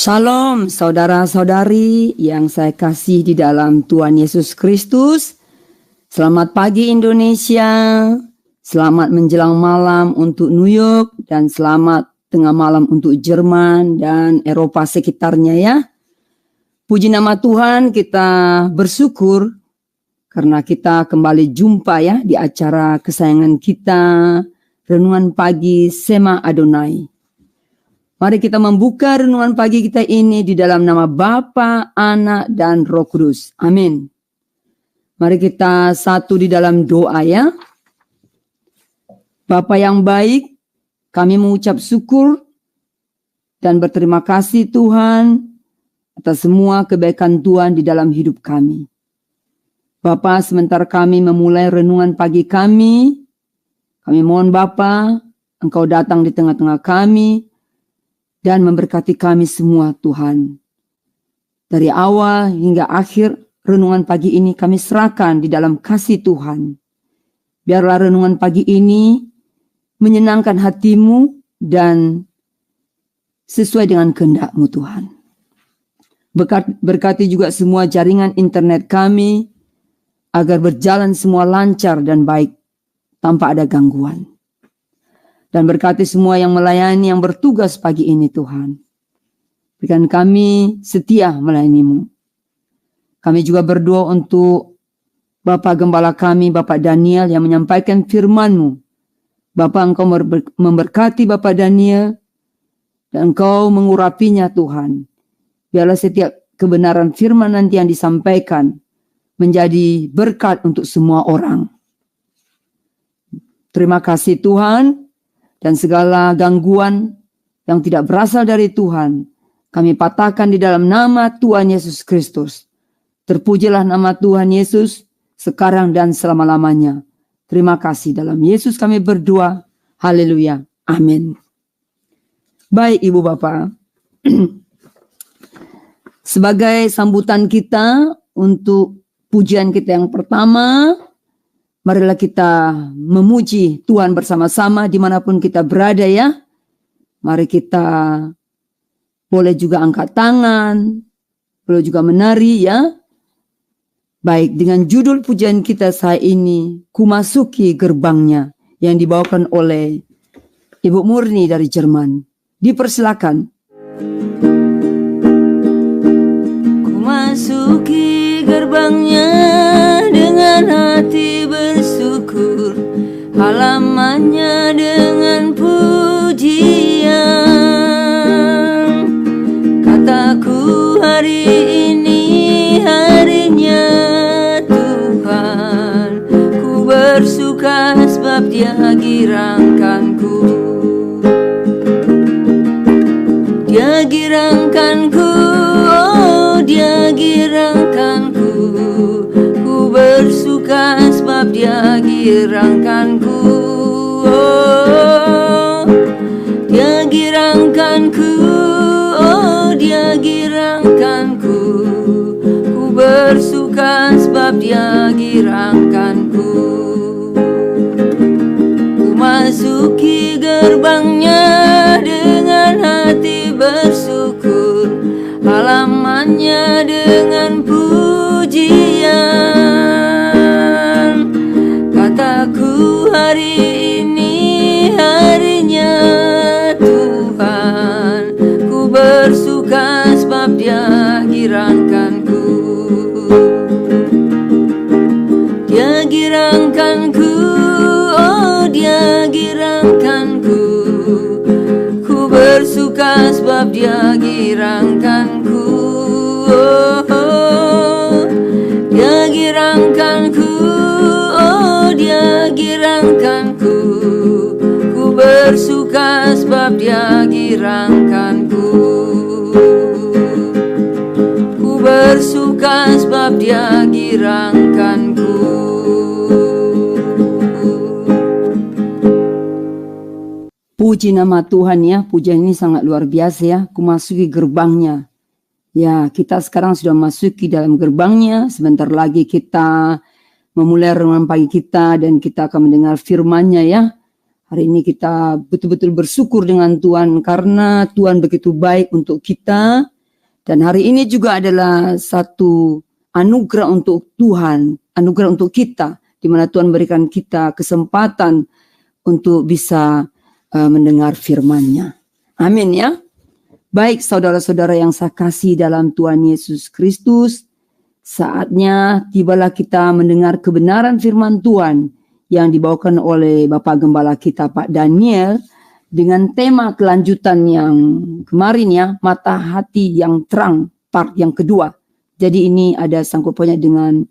Shalom saudara-saudari yang saya kasih di dalam Tuhan Yesus Kristus. Selamat pagi Indonesia, selamat menjelang malam untuk New York, dan selamat tengah malam untuk Jerman dan Eropa sekitarnya ya. Puji nama Tuhan, kita bersyukur karena kita kembali jumpa ya di acara kesayangan kita, Renungan Pagi Sema Adonai. Mari kita membuka renungan pagi kita ini di dalam nama Bapa, Anak, dan Roh Kudus. Amin. Mari kita satu di dalam doa ya. Bapa yang baik, kami mengucap syukur dan berterima kasih Tuhan atas semua kebaikan Tuhan di dalam hidup kami. Bapa, sementara kami memulai renungan pagi kami mohon Bapa, Engkau datang di tengah-tengah kami, dan memberkati kami semua Tuhan. Dari awal hingga akhir renungan pagi ini kami serahkan di dalam kasih Tuhan. Biarlah renungan pagi ini menyenangkan hatimu dan sesuai dengan kehendak-Mu Tuhan. Berkati juga semua jaringan internet kami agar berjalan semua lancar dan baik tanpa ada gangguan. Dan berkati semua yang melayani, yang bertugas pagi ini Tuhan. Berikan kami setia melayani-Mu. Kami juga berdoa untuk Bapak Gembala kami, Bapak Daniel yang menyampaikan firman-Mu. Bapak, Engkau memberkati Bapak Daniel dan Engkau mengurapinya Tuhan. Biarlah setiap kebenaran firman nanti yang disampaikan menjadi berkat untuk semua orang. Terima kasih Tuhan. Dan segala gangguan yang tidak berasal dari Tuhan, kami patahkan di dalam nama Tuhan Yesus Kristus. Terpujilah nama Tuhan Yesus sekarang dan selama-lamanya. Terima kasih, dalam Yesus kami berdoa. Haleluya. Amin. Baik Ibu Bapak. Sebagai sambutan kita untuk pujian kita yang pertama, marilah kita memuji Tuhan bersama-sama dimanapun kita berada ya. Mari kita boleh juga angkat tangan, boleh juga menari ya. Baik, dengan judul pujian kita saat ini, Ku Masuki Gerbangnya, yang dibawakan oleh Ibu Murni dari Jerman. Dipersilakan. Ku masuki gerbangnya dengan hati bersyukur, halamannya dengan pujian. Kataku hari ini harinya Tuhan, ku bersuka sebab Dia girangkanku. Dia girangkanku, oh Dia girangkanku. Bersuka sebab Dia girangkanku, oh, Dia girangkanku, oh Dia girangkanku. Ku bersuka sebab Dia girangkanku. Ku masuki gerbangnya dengan hati bersyukur, halamannya dengan pujian. Kataku hari ini harinya Tuhan, ku bersuka sebab Dia girangkanku. Dia girangkanku, oh Dia girangkanku. Ku bersuka sebab Dia girangkanku, oh, oh. Dia girangkanku, oh Dia girangkanku. Ku bersuka sebab Dia girangkanku. Ku bersuka sebab Dia girangkanku. Puji nama Tuhan ya, pujian ini sangat luar biasa ya. Ku masuki gerbangnya. Ya, kita sekarang sudah masuki dalam gerbangnya. Sebentar lagi kita memulai renungan pagi kita dan kita akan mendengar firman-Nya ya. Hari ini kita betul-betul bersyukur dengan Tuhan karena Tuhan begitu baik untuk kita. Dan hari ini juga adalah satu anugerah untuk Tuhan, anugerah untuk kita, di mana Tuhan berikan kita kesempatan untuk bisa mendengar firman-Nya. Amin ya. Baik saudara-saudara yang saya kasih dalam Tuhan Yesus Kristus, saatnya tibalah kita mendengar kebenaran firman Tuhan yang dibawakan oleh Bapak Gembala kita Pak Daniel dengan tema kelanjutan yang kemarin ya, mata hati yang terang, part yang kedua. Jadi ini ada sangkut pautnya dengan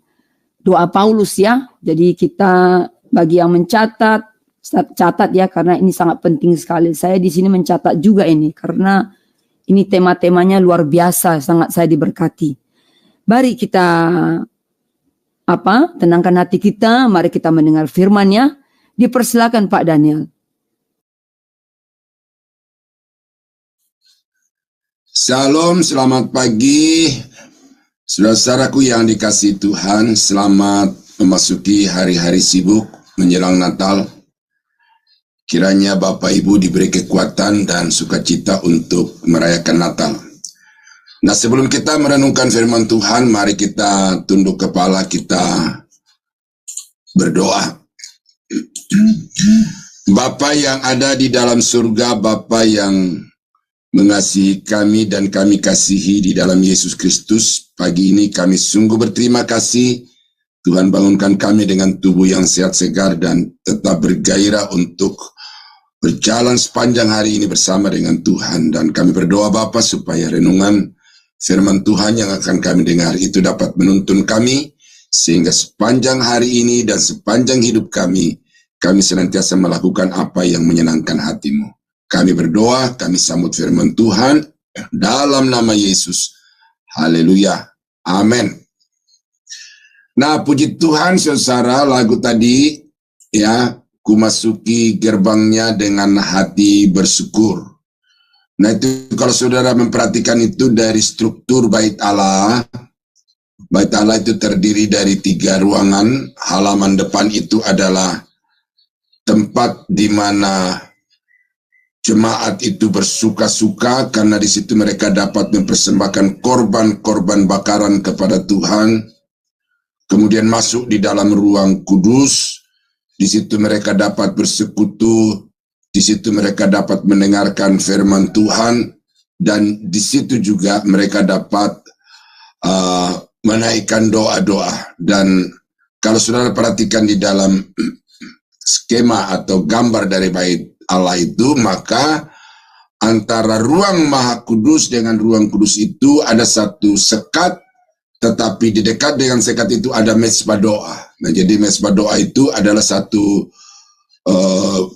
doa Paulus ya. Jadi kita bagi yang mencatat, catat ya, karena ini sangat penting sekali. Saya di sini mencatat juga ini karena ini tema-temanya luar biasa, sangat saya diberkati. Mari kita tenangkan hati kita, mari kita mendengar firman-Nya. Dipersilakan Pak Daniel. Shalom, selamat pagi. Saudara-saudaraku yang dikasihi Tuhan, selamat memasuki hari-hari sibuk menjelang Natal. Kiranya Bapak Ibu diberi kekuatan dan sukacita untuk merayakan Natal. Nah, sebelum kita merenungkan firman Tuhan, mari kita tunduk kepala, kita berdoa. Bapa yang ada di dalam surga, Bapa yang mengasihi kami dan kami kasihi di dalam Yesus Kristus, pagi ini kami sungguh berterima kasih. Tuhan bangunkan kami dengan tubuh yang sehat segar dan tetap bergairah untuk berjalan sepanjang hari ini bersama dengan Tuhan. Dan kami berdoa Bapa supaya renungan firman Tuhan yang akan kami dengar itu dapat menuntun kami, sehingga sepanjang hari ini dan sepanjang hidup kami senantiasa melakukan apa yang menyenangkan hati-Mu. Kami berdoa, kami sambut firman Tuhan dalam nama Yesus. Haleluya. Amin. Nah, puji Tuhan saudara, lagu tadi ya, ku masuki gerbangnya dengan hati bersyukur. Nah, itu kalau saudara memperhatikan itu dari struktur bait Allah. Bait Allah itu terdiri dari 3 ruangan. Halaman depan itu adalah tempat di mana jemaat itu bersuka-suka karena di situ mereka dapat mempersembahkan korban-korban bakaran kepada Tuhan. Kemudian masuk di dalam ruang kudus. Di situ mereka dapat bersekutu, di situ mereka dapat mendengarkan firman Tuhan, dan di situ juga mereka dapat menaikkan doa-doa. Dan kalau saudara perhatikan di dalam skema atau gambar dari bait Allah itu, maka antara ruang Maha Kudus dengan ruang kudus itu ada satu sekat, tetapi di dekat dengan sekat itu ada mezbah doa. Nah, jadi mezbah doa itu adalah satu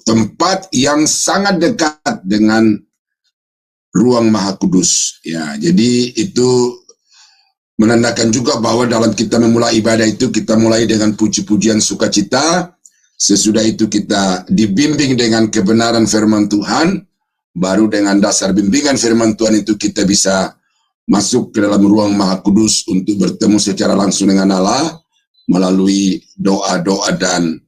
tempat yang sangat dekat dengan ruang Maha Kudus. Ya, jadi itu menandakan juga bahwa dalam kita memulai ibadah itu kita mulai dengan puji-pujian sukacita. Sesudah itu kita dibimbing dengan kebenaran firman Tuhan. Baru dengan dasar bimbingan firman Tuhan itu kita bisa masuk ke dalam ruang Maha Kudus untuk bertemu secara langsung dengan Allah melalui doa-doa dan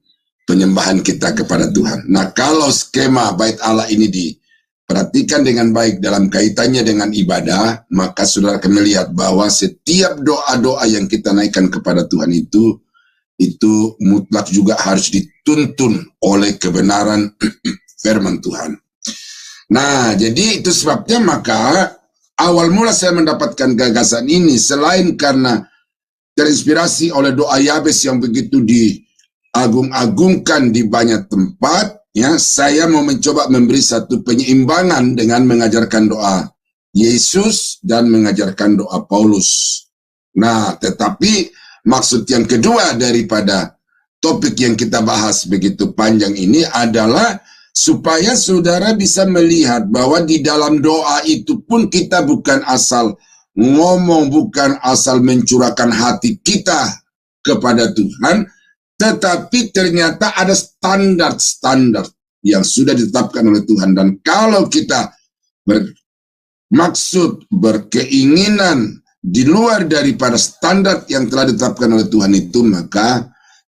penyembahan kita kepada Tuhan. Nah, kalau skema bait Allah ini diperhatikan dengan baik dalam kaitannya dengan ibadah, maka saudara akan melihat bahwa setiap doa-doa yang kita naikkan kepada Tuhan itu mutlak juga harus dituntun oleh kebenaran firman Tuhan. Nah, jadi itu sebabnya maka awal mula saya mendapatkan gagasan ini, selain karena terinspirasi oleh doa Yabes yang begitu diagung-agungkan di banyak tempat, ya, saya mau mencoba memberi satu penyeimbangan dengan mengajarkan doa Yesus dan mengajarkan doa Paulus. Nah, tetapi maksud yang kedua daripada topik yang kita bahas begitu panjang ini adalah supaya saudara bisa melihat bahwa di dalam doa itu pun kita bukan asal ngomong, bukan asal mencurahkan hati kita kepada Tuhan, tetapi ternyata ada standar-standar yang sudah ditetapkan oleh Tuhan. Dan kalau kita bermaksud, berkeinginan di luar daripada standar yang telah ditetapkan oleh Tuhan itu, maka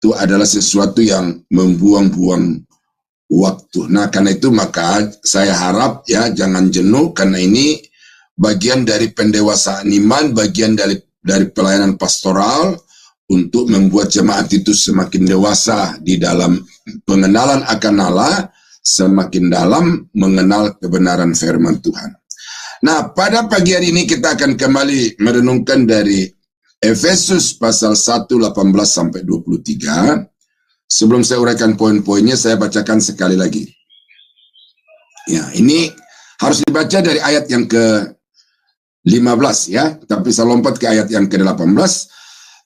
itu adalah sesuatu yang membuang-buang waktu. Nah, karena itu maka saya harap ya jangan jenuh, karena ini bagian dari pendewasaan iman, bagian dari pelayanan pastoral untuk membuat jemaat itu semakin dewasa di dalam pengenalan akan Allah, semakin dalam mengenal kebenaran firman Tuhan. Nah, pada pagi hari ini kita akan kembali merenungkan dari Efesus pasal 1, 18 sampai 23. Sebelum saya uraikan poin-poinnya, saya bacakan sekali lagi. Ya, ini harus dibaca dari ayat yang ke-15 ya, tapi saya lompat ke ayat yang ke-18.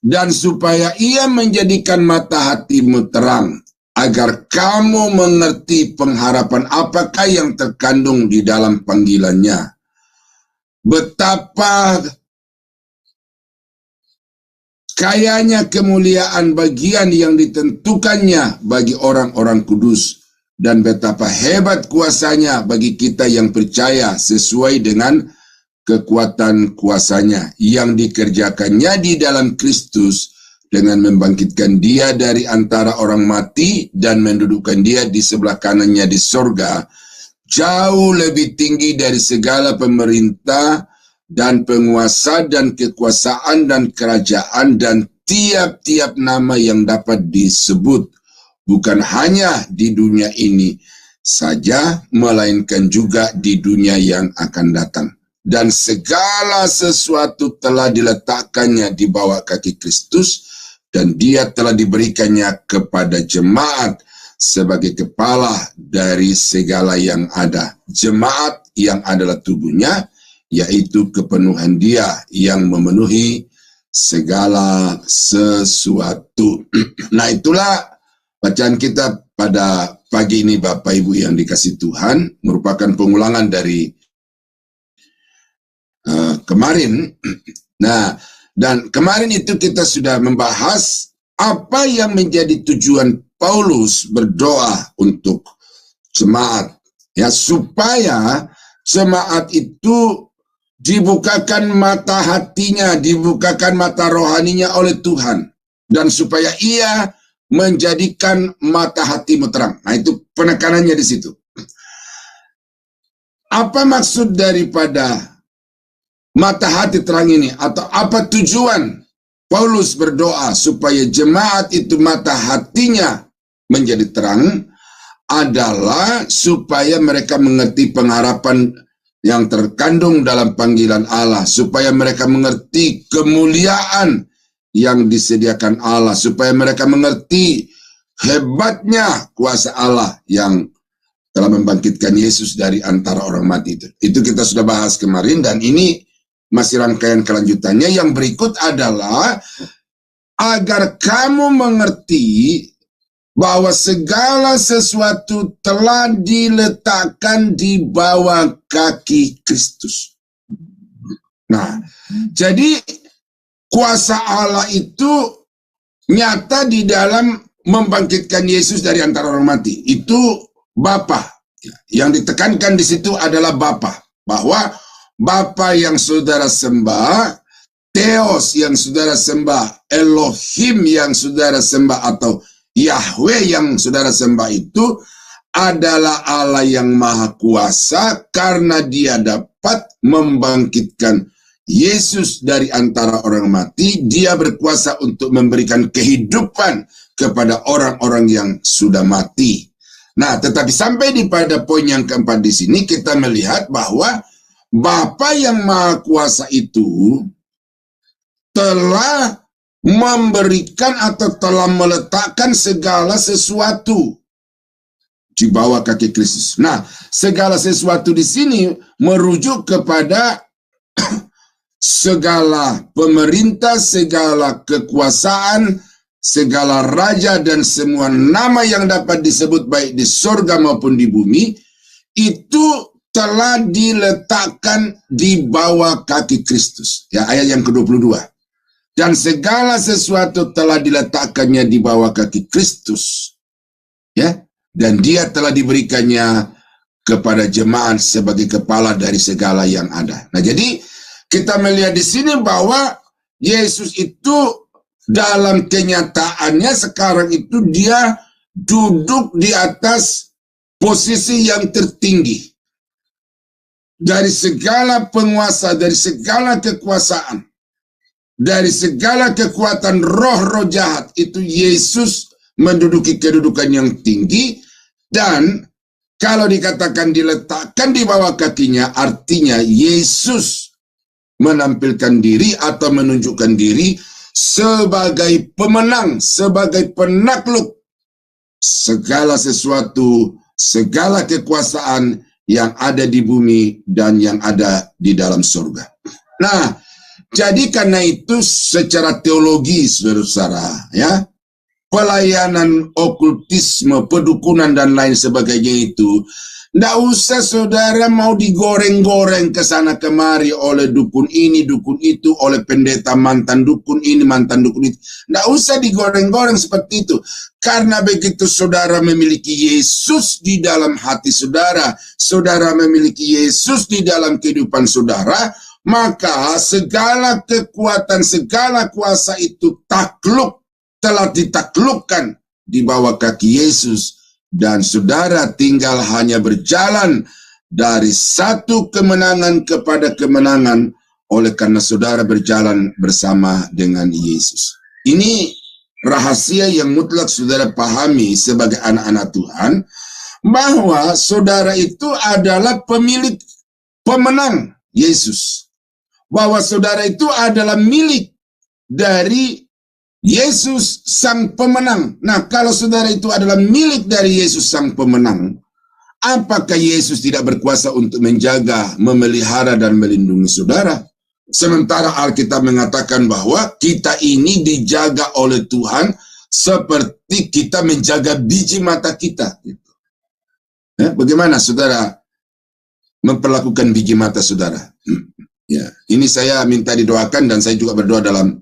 Dan supaya ia menjadikan mata hatimu terang, agar kamu mengerti pengharapan apakah yang terkandung di dalam panggilannya. Betapa kayanya kemuliaan bagian yang ditentukannya bagi orang-orang kudus, dan betapa hebat kuasanya bagi kita yang percaya sesuai dengan kekuatan kuasanya yang dikerjakannya di dalam Kristus dengan membangkitkan dia dari antara orang mati dan mendudukkan dia di sebelah kanannya di sorga, jauh lebih tinggi dari segala pemerintah dan penguasa dan kekuasaan dan kerajaan dan tiap-tiap nama yang dapat disebut, bukan hanya di dunia ini saja, melainkan juga di dunia yang akan datang. Dan segala sesuatu telah diletakkannya di bawah kaki Kristus, dan dia telah diberikannya kepada jemaat sebagai kepala dari segala yang ada. Jemaat yang adalah tubuhnya, yaitu kepenuhan dia yang memenuhi segala sesuatu. Nah, itulah bacaan kita pada pagi ini, Bapak Ibu yang dikasihi Tuhan, merupakan pengulangan dari kemarin. Nah, dan kemarin itu kita sudah membahas apa yang menjadi tujuan Paulus berdoa untuk jemaat, ya, supaya jemaat itu dibukakan mata hatinya, dibukakan mata rohaninya oleh Tuhan, dan supaya ia menjadikan mata hatimu terang. Nah, itu penekanannya di situ. Apa maksud daripada mata hati terang ini, atau apa tujuan Paulus berdoa supaya jemaat itu mata hatinya menjadi terang? Adalah supaya mereka mengerti pengharapan yang terkandung dalam panggilan Allah, supaya mereka mengerti kemuliaan yang disediakan Allah, supaya mereka mengerti hebatnya kuasa Allah yang telah membangkitkan Yesus dari antara orang mati itu. Itu kita sudah bahas kemarin, dan ini masih rangkaian kelanjutannya. Yang berikut adalah agar kamu mengerti bahwa segala sesuatu telah diletakkan di bawah kaki Kristus. Nah, jadi kuasa Allah itu nyata di dalam membangkitkan Yesus dari antara orang mati. Itu Bapa. Yang ditekankan di situ adalah Bapa, bahwa Bapa yang saudara sembah, Theos yang saudara sembah, Elohim yang saudara sembah, atau Yahweh yang saudara sembah itu adalah Allah yang maha kuasa, karena dia dapat membangkitkan Yesus dari antara orang mati. Dia berkuasa untuk memberikan kehidupan kepada orang-orang yang sudah mati. Nah, tetapi sampai di pada poin yang keempat di sini kita melihat bahwa Bapa yang maha kuasa itu telah memberikan atau telah meletakkan segala sesuatu di bawah kaki Kristus. Nah, segala sesuatu di sini merujuk kepada segala pemerintah, segala kekuasaan, segala raja, dan semua nama yang dapat disebut baik di surga maupun di bumi, itu telah diletakkan di bawah kaki Kristus. Ya, ayat yang ke-22. Dan segala sesuatu telah diletakkannya di bawah kaki Kristus. Ya, dan dia telah diberikannya kepada jemaat sebagai kepala dari segala yang ada. Nah, jadi kita melihat di sini bahwa Yesus itu dalam kenyataannya sekarang itu dia duduk di atas posisi yang tertinggi dari segala penguasa, dari segala kekuasaan, dari segala kekuatan roh-roh jahat. Itu Yesus menduduki kedudukan yang tinggi, dan kalau dikatakan diletakkan di bawah kakinya, artinya Yesus menampilkan diri atau menunjukkan diri sebagai pemenang, sebagai penakluk segala sesuatu, segala kekuasaan yang ada di bumi dan yang ada di dalam surga. Nah, jadi karena itu secara teologi, saudara-saudara, ya, pelayanan okultisme, pedukunan dan lain sebagainya itu, nggak usah saudara mau digoreng-goreng ke sana kemari oleh dukun ini, dukun itu, oleh pendeta mantan dukun ini, mantan dukun itu. Nggak usah digoreng-goreng seperti itu. Karena begitu saudara memiliki Yesus di dalam hati saudara, saudara memiliki Yesus di dalam kehidupan saudara, maka segala kekuatan, segala kuasa itu takluk, telah ditaklukkan di bawah kaki Yesus. Dan saudara tinggal hanya berjalan dari satu kemenangan kepada kemenangan oleh karena saudara berjalan bersama dengan Yesus. Ini rahasia yang mutlak saudara pahami sebagai anak-anak Tuhan, bahwa saudara itu adalah pemilik pemenang Yesus. Bahwa saudara itu adalah milik dari Yesus sang pemenang. Nah, kalau saudara itu adalah milik dari Yesus sang pemenang, apakah Yesus tidak berkuasa untuk menjaga, memelihara, dan melindungi saudara? Sementara Alkitab mengatakan bahwa kita ini dijaga oleh Tuhan seperti kita menjaga biji mata kita. Ya, bagaimana saudara memperlakukan biji mata saudara? Ya, ini saya minta didoakan, dan saya juga berdoa dalam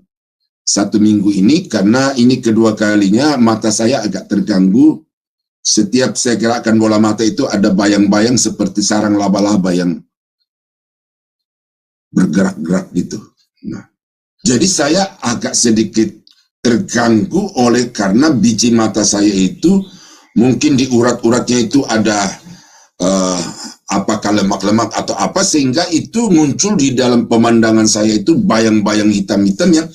1 minggu ini, karena ini kedua kalinya mata saya agak terganggu. Setiap saya gerakkan bola mata itu ada bayang-bayang seperti sarang laba-laba yang bergerak-gerak gitu. Nah, jadi saya agak sedikit terganggu oleh karena biji mata saya itu mungkin di urat-uratnya itu ada apakah lemak-lemak atau apa, sehingga itu muncul di dalam pemandangan saya itu bayang-bayang hitam-hitam yang.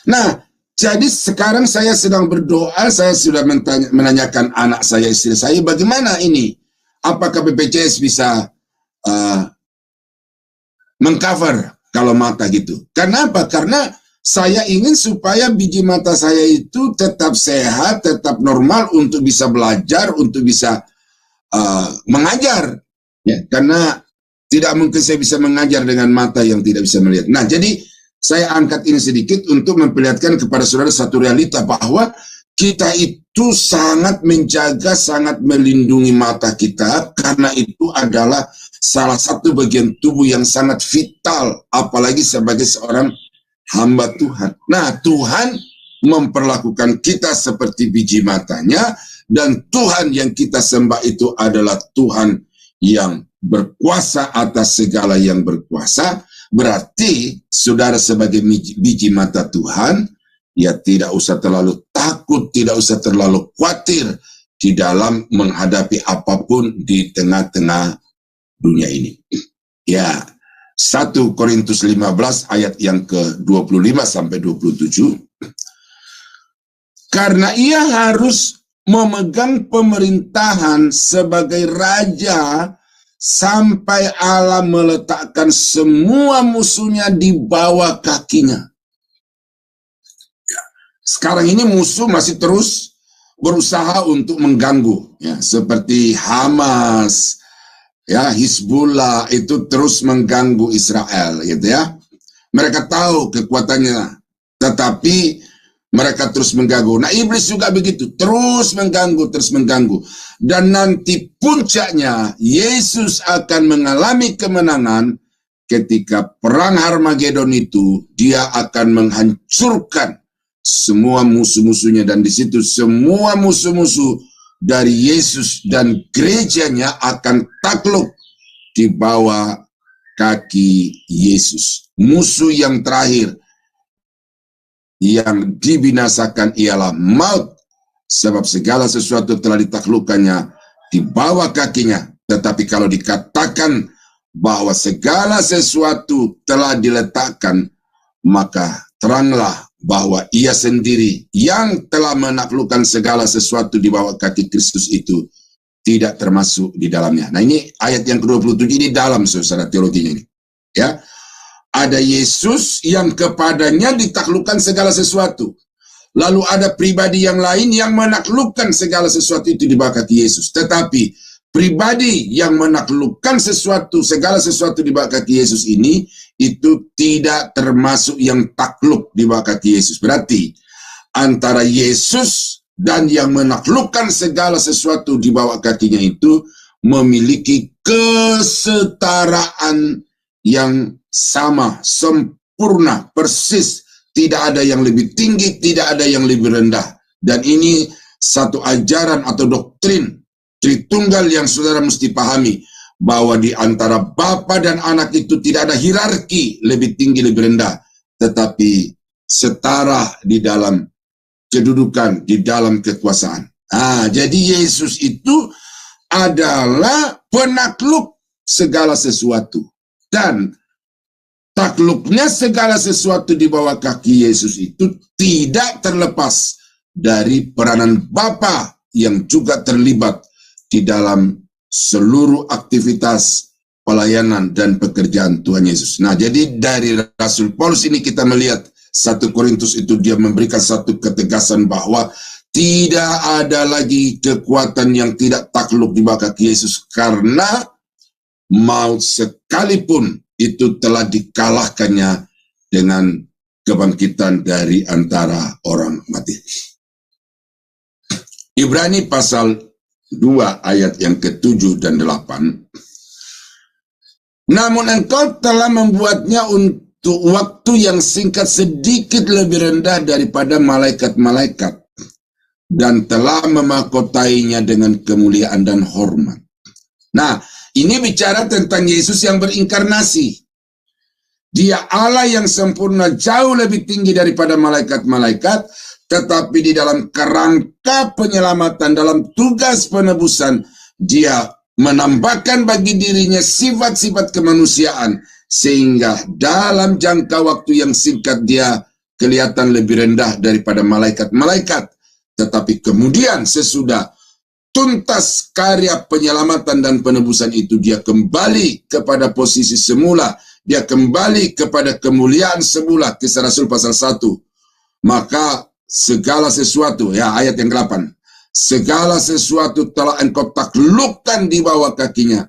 Nah, jadi sekarang saya sedang berdoa, saya sudah menanyakan anak saya, istri saya, bagaimana ini? Apakah BPJS bisa mengcover kalau mata gitu? Karena apa? Karena saya ingin supaya biji mata saya itu tetap sehat, tetap normal untuk bisa belajar, untuk bisa mengajar. Ya, karena tidak mungkin saya bisa mengajar dengan mata yang tidak bisa melihat. Nah, jadi saya angkat ini sedikit untuk memperlihatkan kepada saudara satu realita, bahwa kita itu sangat menjaga, sangat melindungi mata kita, karena itu adalah salah satu bagian tubuh yang sangat vital, apalagi sebagai seorang hamba Tuhan. Nah, Tuhan memperlakukan kita seperti biji matanya, dan Tuhan yang kita sembah itu adalah Tuhan yang berkuasa atas segala yang berkuasa. Berarti saudara sebagai biji mata Tuhan, ya tidak usah terlalu takut, tidak usah terlalu khawatir di dalam menghadapi apapun di tengah-tengah dunia ini. Ya, 1 Korintus 15 ayat yang ke-25 sampai 27. Karena ia harus memegang pemerintahan sebagai raja sampai Allah meletakkan semua musuhnya di bawah kakinya. Sekarang ini musuh masih terus berusaha untuk mengganggu, ya, seperti Hamas, ya, Hizbullah itu terus mengganggu Israel, gitu ya. Mereka tahu kekuatannya, tetapi mereka terus mengganggu. Nah, iblis juga begitu, terus mengganggu, terus mengganggu. Dan nanti puncaknya, Yesus akan mengalami kemenangan ketika perang Harmagedon itu, dia akan menghancurkan semua musuh-musuhnya. Dan di situ semua musuh-musuh dari Yesus dan gerejanya akan takluk di bawah kaki Yesus. Musuh yang terakhir yang dibinasakan ialah maut, sebab segala sesuatu telah ditaklukkannya di bawah kakinya. Tetapi kalau dikatakan bahwa segala sesuatu telah diletakkan, maka teranglah bahwa ia sendiri yang telah menaklukkan segala sesuatu di bawah kaki Kristus itu tidak termasuk di dalamnya. Nah, ini ayat yang ke-27 ini dalam, saudara, teologinya ini. Ya, ada Yesus yang kepadanya ditaklukkan segala sesuatu. Lalu ada pribadi yang lain yang menaklukkan segala sesuatu itu di bawah kaki Yesus. Tetapi pribadi yang menaklukkan segala sesuatu di bawah kaki Yesus ini, itu tidak termasuk yang takluk di bawah kaki Yesus. Berarti antara Yesus dan yang menaklukkan segala sesuatu di bawah kakinya itu memiliki kesetaraan yang sama, sempurna, persis. Tidak ada yang lebih tinggi, tidak ada yang lebih rendah. Dan ini satu ajaran atau doktrin Tritunggal yang saudara mesti pahami, bahwa di antara Bapa dan Anak itu tidak ada hierarki lebih tinggi, lebih rendah, tetapi setara di dalam kedudukan, di dalam kekuasaan. Jadi Yesus itu adalah penakluk segala sesuatu. Dan takluknya segala sesuatu di bawah kaki Yesus itu tidak terlepas dari peranan Bapa yang juga terlibat di dalam seluruh aktivitas pelayanan dan pekerjaan Tuhan Yesus. Nah, jadi dari Rasul Paulus ini kita melihat 1 Korintus itu dia memberikan satu ketegasan bahwa tidak ada lagi kekuatan yang tidak takluk di bawah kaki Yesus, karena maut sekalipun itu telah dikalahkannya dengan kebangkitan dari antara orang mati. Ibrani pasal 2 ayat yang ke-7 dan 8. Namun engkau telah membuatnya untuk waktu yang singkat sedikit lebih rendah daripada malaikat-malaikat, dan telah memahkotainya dengan kemuliaan dan hormat. Nah, ini bicara tentang Yesus yang berinkarnasi. Dia Allah yang sempurna, jauh lebih tinggi daripada malaikat-malaikat, tetapi di dalam kerangka penyelamatan, dalam tugas penebusan, dia menambahkan bagi dirinya sifat-sifat kemanusiaan, sehingga dalam jangka waktu yang singkat dia kelihatan lebih rendah daripada malaikat-malaikat. Tetapi kemudian sesudah tuntas karya penyelamatan dan penebusan itu, dia kembali kepada posisi semula, dia kembali kepada kemuliaan semula. Kisah Rasul pasal 1. Maka segala sesuatu, ya ayat yang ke-8, segala sesuatu telah engkau taklukkan di bawah kakinya,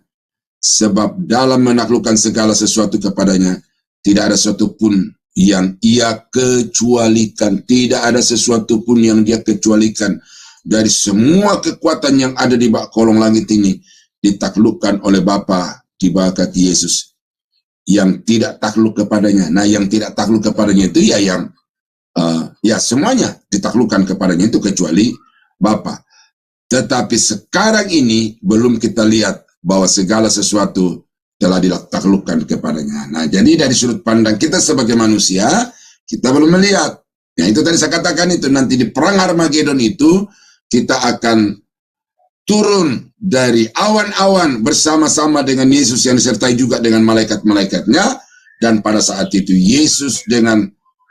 sebab dalam menaklukkan segala sesuatu kepadanya tidak ada sesuatu pun yang ia kecualikan. Tidak ada sesuatu pun yang dia kecualikan. Dari semua kekuatan yang ada di bawah kolong langit ini ditaklukkan oleh Bapa di bawah kaki Yesus. Yang tidak takluk kepadanya, nah yang tidak takluk kepadanya itu ya yang ya semuanya ditaklukkan kepadanya itu kecuali Bapa. Tetapi sekarang ini belum kita lihat bahwa segala sesuatu telah ditaklukkan kepadanya. Nah, jadi dari sudut pandang kita sebagai manusia, kita belum melihat. Ya, itu tadi saya katakan itu, nanti di perang Armageddon itu kita akan turun dari awan-awan bersama-sama dengan Yesus yang disertai juga dengan malaikat-malaikatnya, dan pada saat itu Yesus dengan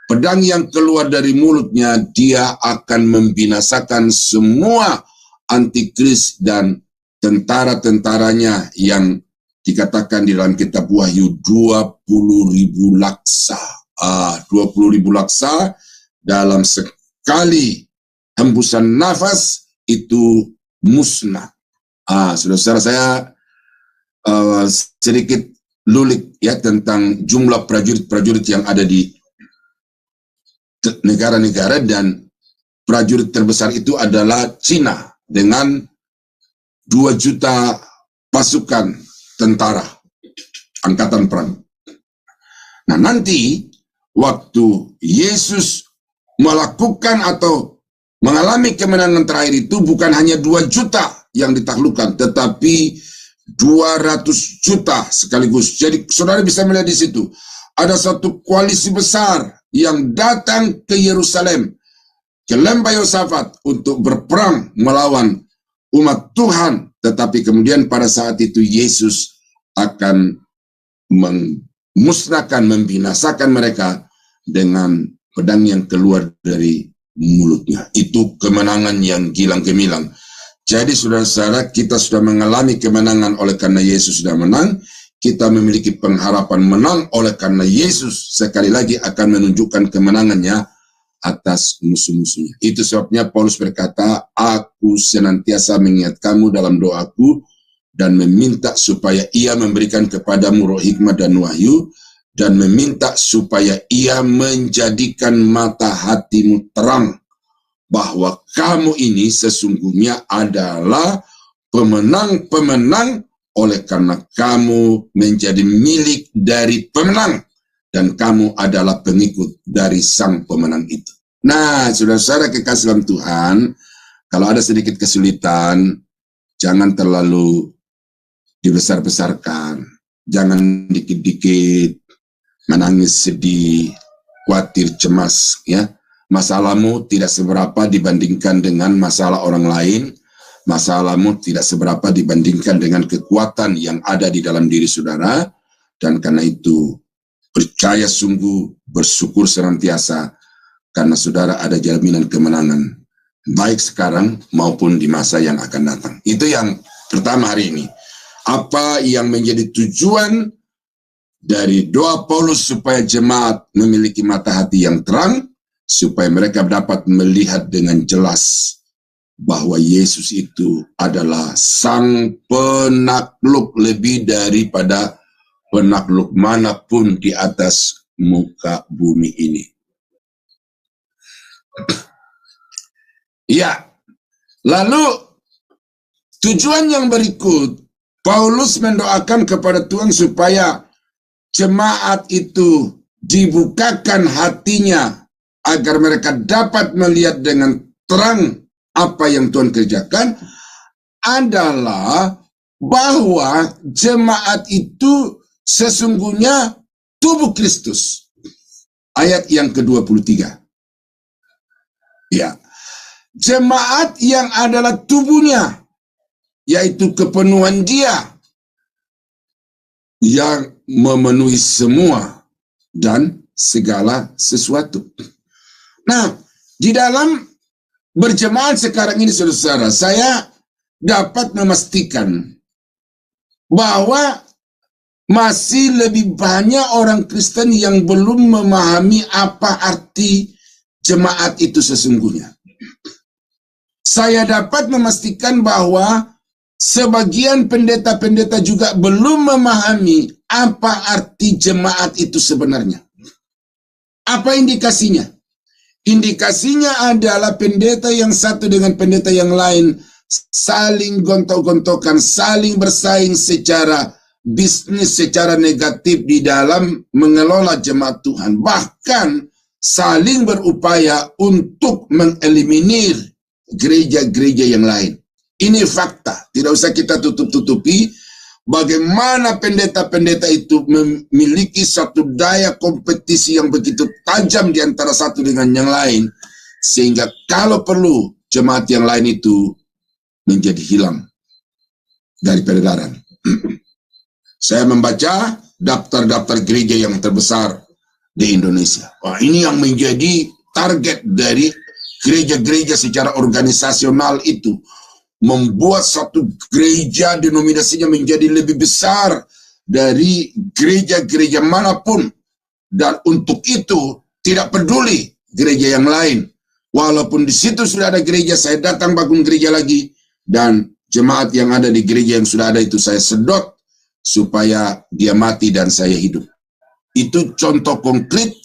pedang yang keluar dari mulutnya, dia akan membinasakan semua antikris dan tentara-tentaranya yang dikatakan di dalam kitab Wahyu 20.000 laksa. 20.000 laksa dalam sekali hembusan nafas itu musnah. Saudara-saudara, saya sedikit lulik ya tentang jumlah prajurit-prajurit yang ada di negara-negara, dan prajurit terbesar itu adalah Cina dengan 2 juta pasukan tentara angkatan perang. Nah, nanti waktu Yesus melakukan atau mengalami kemenangan terakhir itu bukan hanya 2 juta yang ditaklukkan, tetapi 200 juta sekaligus. Jadi saudara bisa melihat di situ ada satu koalisi besar yang datang ke Yerusalem, ke lembah Yosafat untuk berperang melawan umat Tuhan tetapi kemudian pada saat itu Yesus akan memusnahkan, membinasakan mereka dengan pedang yang keluar dari mulutnya. Itu kemenangan yang gilang gemilang. Jadi saudara-saudara, kita sudah mengalami kemenangan oleh karena Yesus sudah menang. Kita memiliki pengharapan menang oleh karena Yesus sekali lagi akan menunjukkan kemenangannya atas musuh-musuhnya. Itu sebabnya Paulus berkata, aku senantiasa mengingat kamu dalam doaku dan meminta supaya ia memberikan kepadamu roh hikmat dan wahyu, dan meminta supaya ia menjadikan mata hatimu terang, bahwa kamu ini sesungguhnya adalah pemenang-pemenang oleh karena kamu menjadi milik dari pemenang dan kamu adalah pengikut dari sang pemenang itu. Nah, saudara-saudara kekasih dalam Tuhan, kalau ada sedikit kesulitan, jangan terlalu dibesar-besarkan, jangan dikit-dikit menangis, sedih, khawatir, cemas, ya. Masalahmu tidak seberapa dibandingkan dengan masalah orang lain. Masalahmu tidak seberapa dibandingkan dengan kekuatan yang ada di dalam diri saudara. Dan karena itu, percaya sungguh, bersyukur senantiasa, karena saudara ada jaminan kemenangan, baik sekarang maupun di masa yang akan datang. Itu yang pertama hari ini. Apa yang menjadi tujuan dari doa Paulus supaya jemaat memiliki mata hati yang terang, supaya mereka dapat melihat dengan jelas bahwa Yesus itu adalah sang penakluk lebih daripada penakluk manapun di atas muka bumi ini. Ya, lalu tujuan yang berikut, Paulus mendoakan kepada Tuhan supaya jemaat itu dibukakan hatinya agar mereka dapat melihat dengan terang apa yang Tuhan kerjakan, adalah bahwa jemaat itu sesungguhnya tubuh Kristus. Ayat yang ke-23. Ya, jemaat yang adalah tubuhnya, yaitu kepenuhan Dia yang memenuhi semua dan segala sesuatu. Nah, di dalam berjemaat sekarang ini, saudara-saudara, saya dapat memastikan bahwa masih lebih banyak orang Kristen yang belum memahami apa arti jemaat itu sesungguhnya. Saya dapat memastikan bahwa sebagian pendeta-pendeta juga belum memahami apa arti jemaat itu sebenarnya. Apa indikasinya? Indikasinya adalah pendeta yang satu dengan pendeta yang lain saling gontok-gontokan, saling bersaing secara bisnis, secara negatif di dalam mengelola jemaat Tuhan. Bahkan saling berupaya untuk mengeliminir gereja-gereja yang lain. Ini fakta, tidak usah kita tutup-tutupi. Bagaimana pendeta-pendeta itu memiliki satu daya kompetisi yang begitu tajam di antara satu dengan yang lain, sehingga kalau perlu jemaat yang lain itu menjadi hilang dari peredaran. Saya membaca daftar-daftar gereja yang terbesar di Indonesia. Wah, ini yang menjadi target dari gereja-gereja secara organisasional itu. Membuat satu gereja denominasinya menjadi lebih besar dari gereja-gereja manapun. Dan untuk itu tidak peduli gereja yang lain. Walaupun di situ sudah ada gereja, saya datang bangun gereja lagi. Dan jemaat yang ada di gereja yang sudah ada itu saya sedot supaya dia mati dan saya hidup. Itu contoh konkret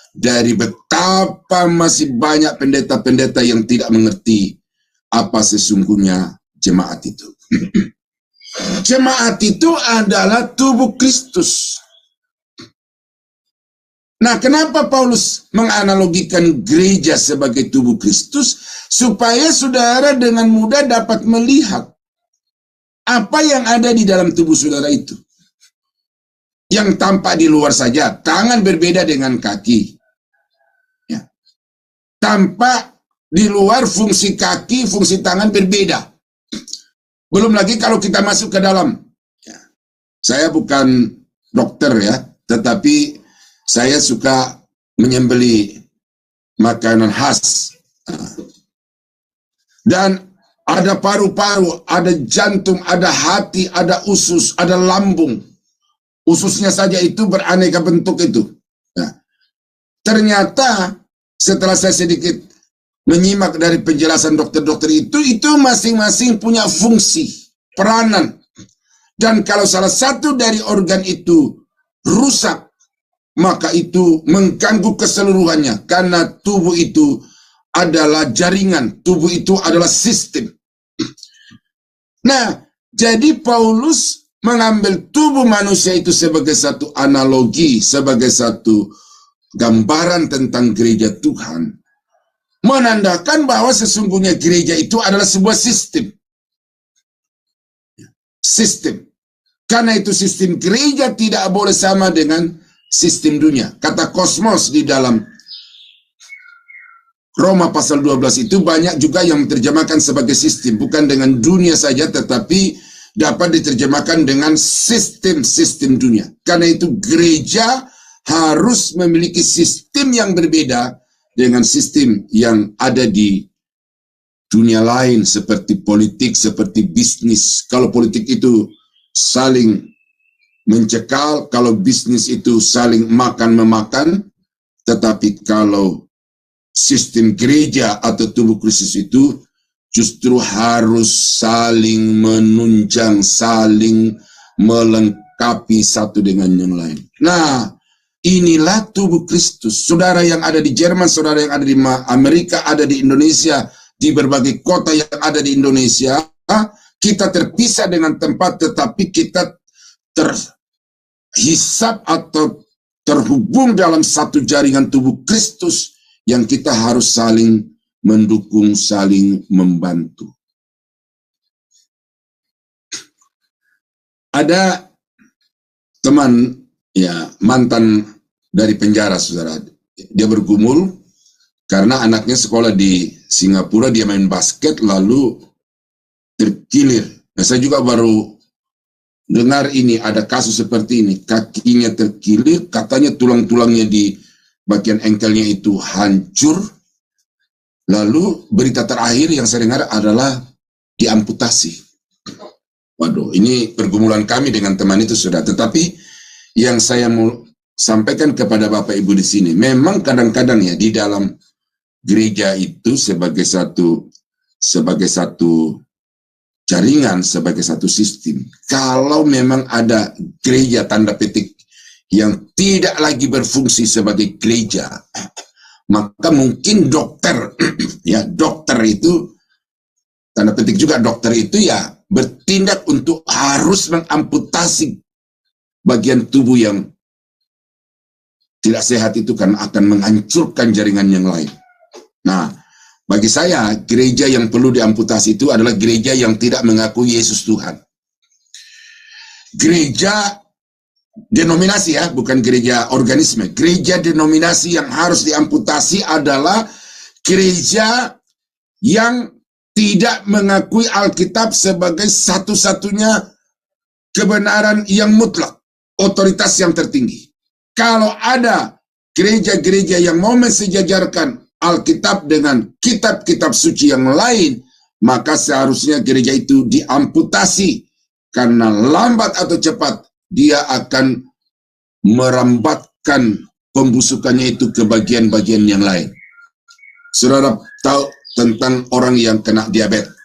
dari betapa masih banyak pendeta-pendeta yang tidak mengerti apa sesungguhnya jemaat itu. Jemaat itu adalah tubuh Kristus. Nah, kenapa Paulus menganalogikan gereja sebagai tubuh Kristus? Supaya saudara dengan mudah dapat melihat apa yang ada di dalam tubuh saudara itu. Yang tampak di luar saja, tangan berbeda dengan kaki. Ya. Tampak di luar fungsi kaki, fungsi tangan berbeda. Belum lagi kalau kita masuk ke dalam. Ya. Saya bukan dokter ya, tetapi saya suka menyembeli makanan khas. Dan ada paru-paru, ada jantung, ada hati, ada usus, ada lambung. Ususnya saja itu beraneka bentuk itu. Nah, ternyata setelah saya sedikit menyimak dari penjelasan dokter-dokter itu masing-masing punya fungsi, peranan. Dan kalau salah satu dari organ itu rusak, maka itu mengganggu keseluruhannya. Karena tubuh itu adalah jaringan, tubuh itu adalah sistem. Nah, jadi Paulus mengambil tubuh manusia itu sebagai satu analogi, sebagai satu gambaran tentang gereja Tuhan. Menandakan bahwa sesungguhnya gereja itu adalah sebuah sistem. Sistem. Karena itu sistem gereja tidak boleh sama dengan sistem dunia. Kata kosmos di dalam Roma pasal 12 itu banyak juga yang menerjemahkan sebagai sistem. Bukan dengan dunia saja, tetapi dapat diterjemahkan dengan sistem-sistem dunia. Karena itu gereja harus memiliki sistem yang berbeda dengan sistem yang ada di dunia lain, seperti politik, seperti bisnis. Kalau politik itu saling mencekal, kalau bisnis itu saling makan-memakan, tetapi kalau sistem gereja atau tubuh Kristus itu justru harus saling menunjang, saling melengkapi satu dengan yang lain. Nah, inilah tubuh Kristus. Saudara yang ada di Jerman, saudara yang ada di Amerika, ada di Indonesia, di berbagai kota yang ada di Indonesia, kita terpisah dengan tempat, tetapi kita terhisap atau terhubung dalam satu jaringan tubuh Kristus yang kita harus saling mendukung, saling membantu. Ada teman, ya, mantan dari penjara, saudara. Dia bergumul karena anaknya sekolah di Singapura, dia main basket lalu terkilir. Nah, saya juga baru dengar ini, ada kasus seperti ini. Kakinya terkilir, katanya tulang-tulangnya di bagian engkelnya itu hancur. Lalu berita terakhir yang saya dengar adalah diamputasi. Waduh, ini pergumulan kami dengan teman itu, sudah. Tetapi yang saya mau sampaikan kepada Bapak Ibu di sini, memang kadang-kadang ya di dalam gereja itu sebagai satu jaringan, sebagai satu sistem. Kalau memang ada gereja tanda petik yang tidak lagi berfungsi sebagai gereja, maka mungkin dokter, ya, dokter itu, tanda petik juga dokter itu ya bertindak untuk harus mengamputasi bagian tubuh yang tidak sehat itu, karena akan menghancurkan jaringan yang lain. Nah, bagi saya, gereja yang perlu diamputasi itu adalah gereja yang tidak mengakui Yesus Tuhan. Gereja denominasi, ya, bukan gereja organisme. Gereja denominasi yang harus diamputasi adalah gereja yang tidak mengakui Alkitab sebagai satu-satunya kebenaran yang mutlak, otoritas yang tertinggi. Kalau ada gereja-gereja yang mau mensejajarkan Alkitab dengan kitab-kitab suci yang lain, maka seharusnya gereja itu diamputasi, karena lambat atau cepat dia akan merambatkan pembusukannya itu ke bagian-bagian yang lain. Saudara tahu tentang orang yang kena diabetes?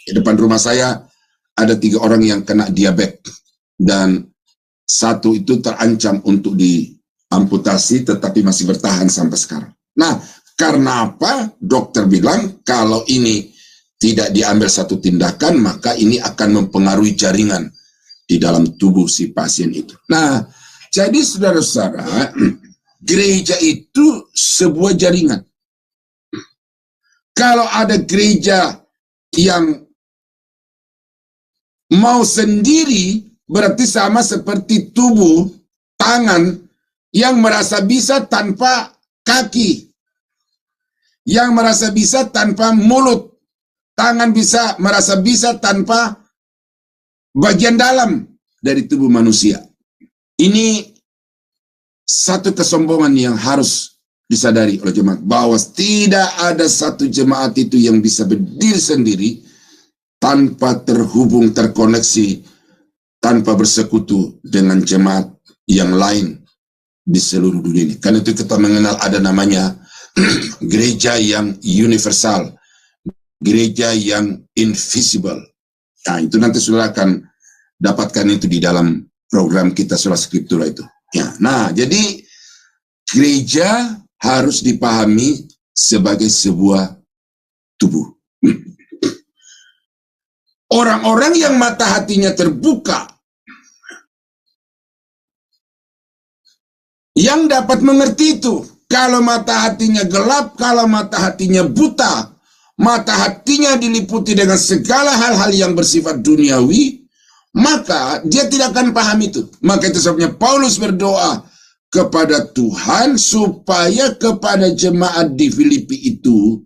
Di depan rumah saya ada 3 orang yang kena diabetes, dan 1 itu terancam untuk diamputasi, tetapi masih bertahan sampai sekarang. Nah, karena apa? Dokter bilang kalau ini tidak diambil satu tindakan, maka ini akan mempengaruhi jaringan di dalam tubuh si pasien itu. Nah, jadi saudara-saudara, gereja itu sebuah jaringan. Kalau ada gereja yang mau sendiri, berarti sama seperti tubuh tangan yang merasa bisa tanpa kaki, yang merasa bisa tanpa mulut. Tangan bisa merasa bisa tanpa bagian dalam dari tubuh manusia. Ini satu kesombongan yang harus disadari oleh jemaat, bahwa tidak ada satu jemaat itu yang bisa berdiri sendiri tanpa terhubung, terkoneksi, tanpa bersekutu dengan jemaat yang lain di seluruh dunia ini. Karena itu kita mengenal ada namanya gereja yang universal, gereja yang invisible. Nah, itu nanti saudara akan dapatkan itu di dalam program kita Sola Scriptura itu. Ya, nah, jadi gereja harus dipahami sebagai sebuah tubuh. Orang-orang yang mata hatinya terbuka, yang dapat mengerti itu. Kalau mata hatinya gelap, kalau mata hatinya buta, mata hatinya diliputi dengan segala hal-hal yang bersifat duniawi, maka dia tidak akan paham itu. Maka itu sebabnya Paulus berdoa kepada Tuhan supaya kepada jemaat di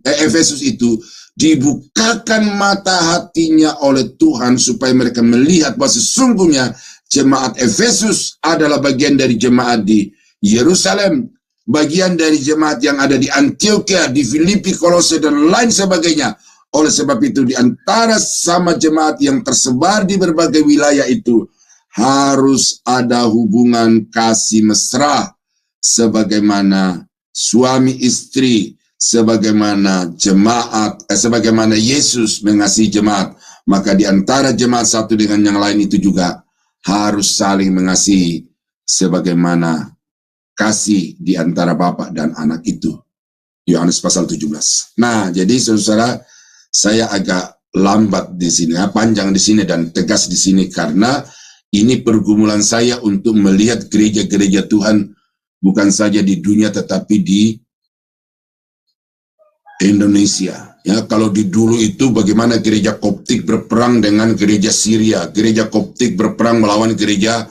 Efesus itu dibukakan mata hatinya oleh Tuhan supaya mereka melihat bahwa sesungguhnya jemaat Efesus adalah bagian dari jemaat di Yerusalem, bagian dari jemaat yang ada di Antioquia, di Filipi, Kolose, dan lain sebagainya. Oleh sebab itu, di antara sama jemaat yang tersebar di berbagai wilayah itu, harus ada hubungan kasih mesra, sebagaimana suami istri, sebagaimana sebagaimana Yesus mengasihi jemaat. Maka di antara jemaat satu dengan yang lain itu juga harus saling mengasihi, sebagaimana kasih di antara bapak dan anak itu. Yohanes pasal 17. Nah, jadi saudara, saya agak lambat di sini, panjang di sini dan tegas di sini karena ini pergumulan saya untuk melihat gereja-gereja Tuhan bukan saja di dunia tetapi di Indonesia. Ya, kalau di dulu itu bagaimana gereja Koptik berperang dengan gereja Syria, gereja Koptik berperang melawan gereja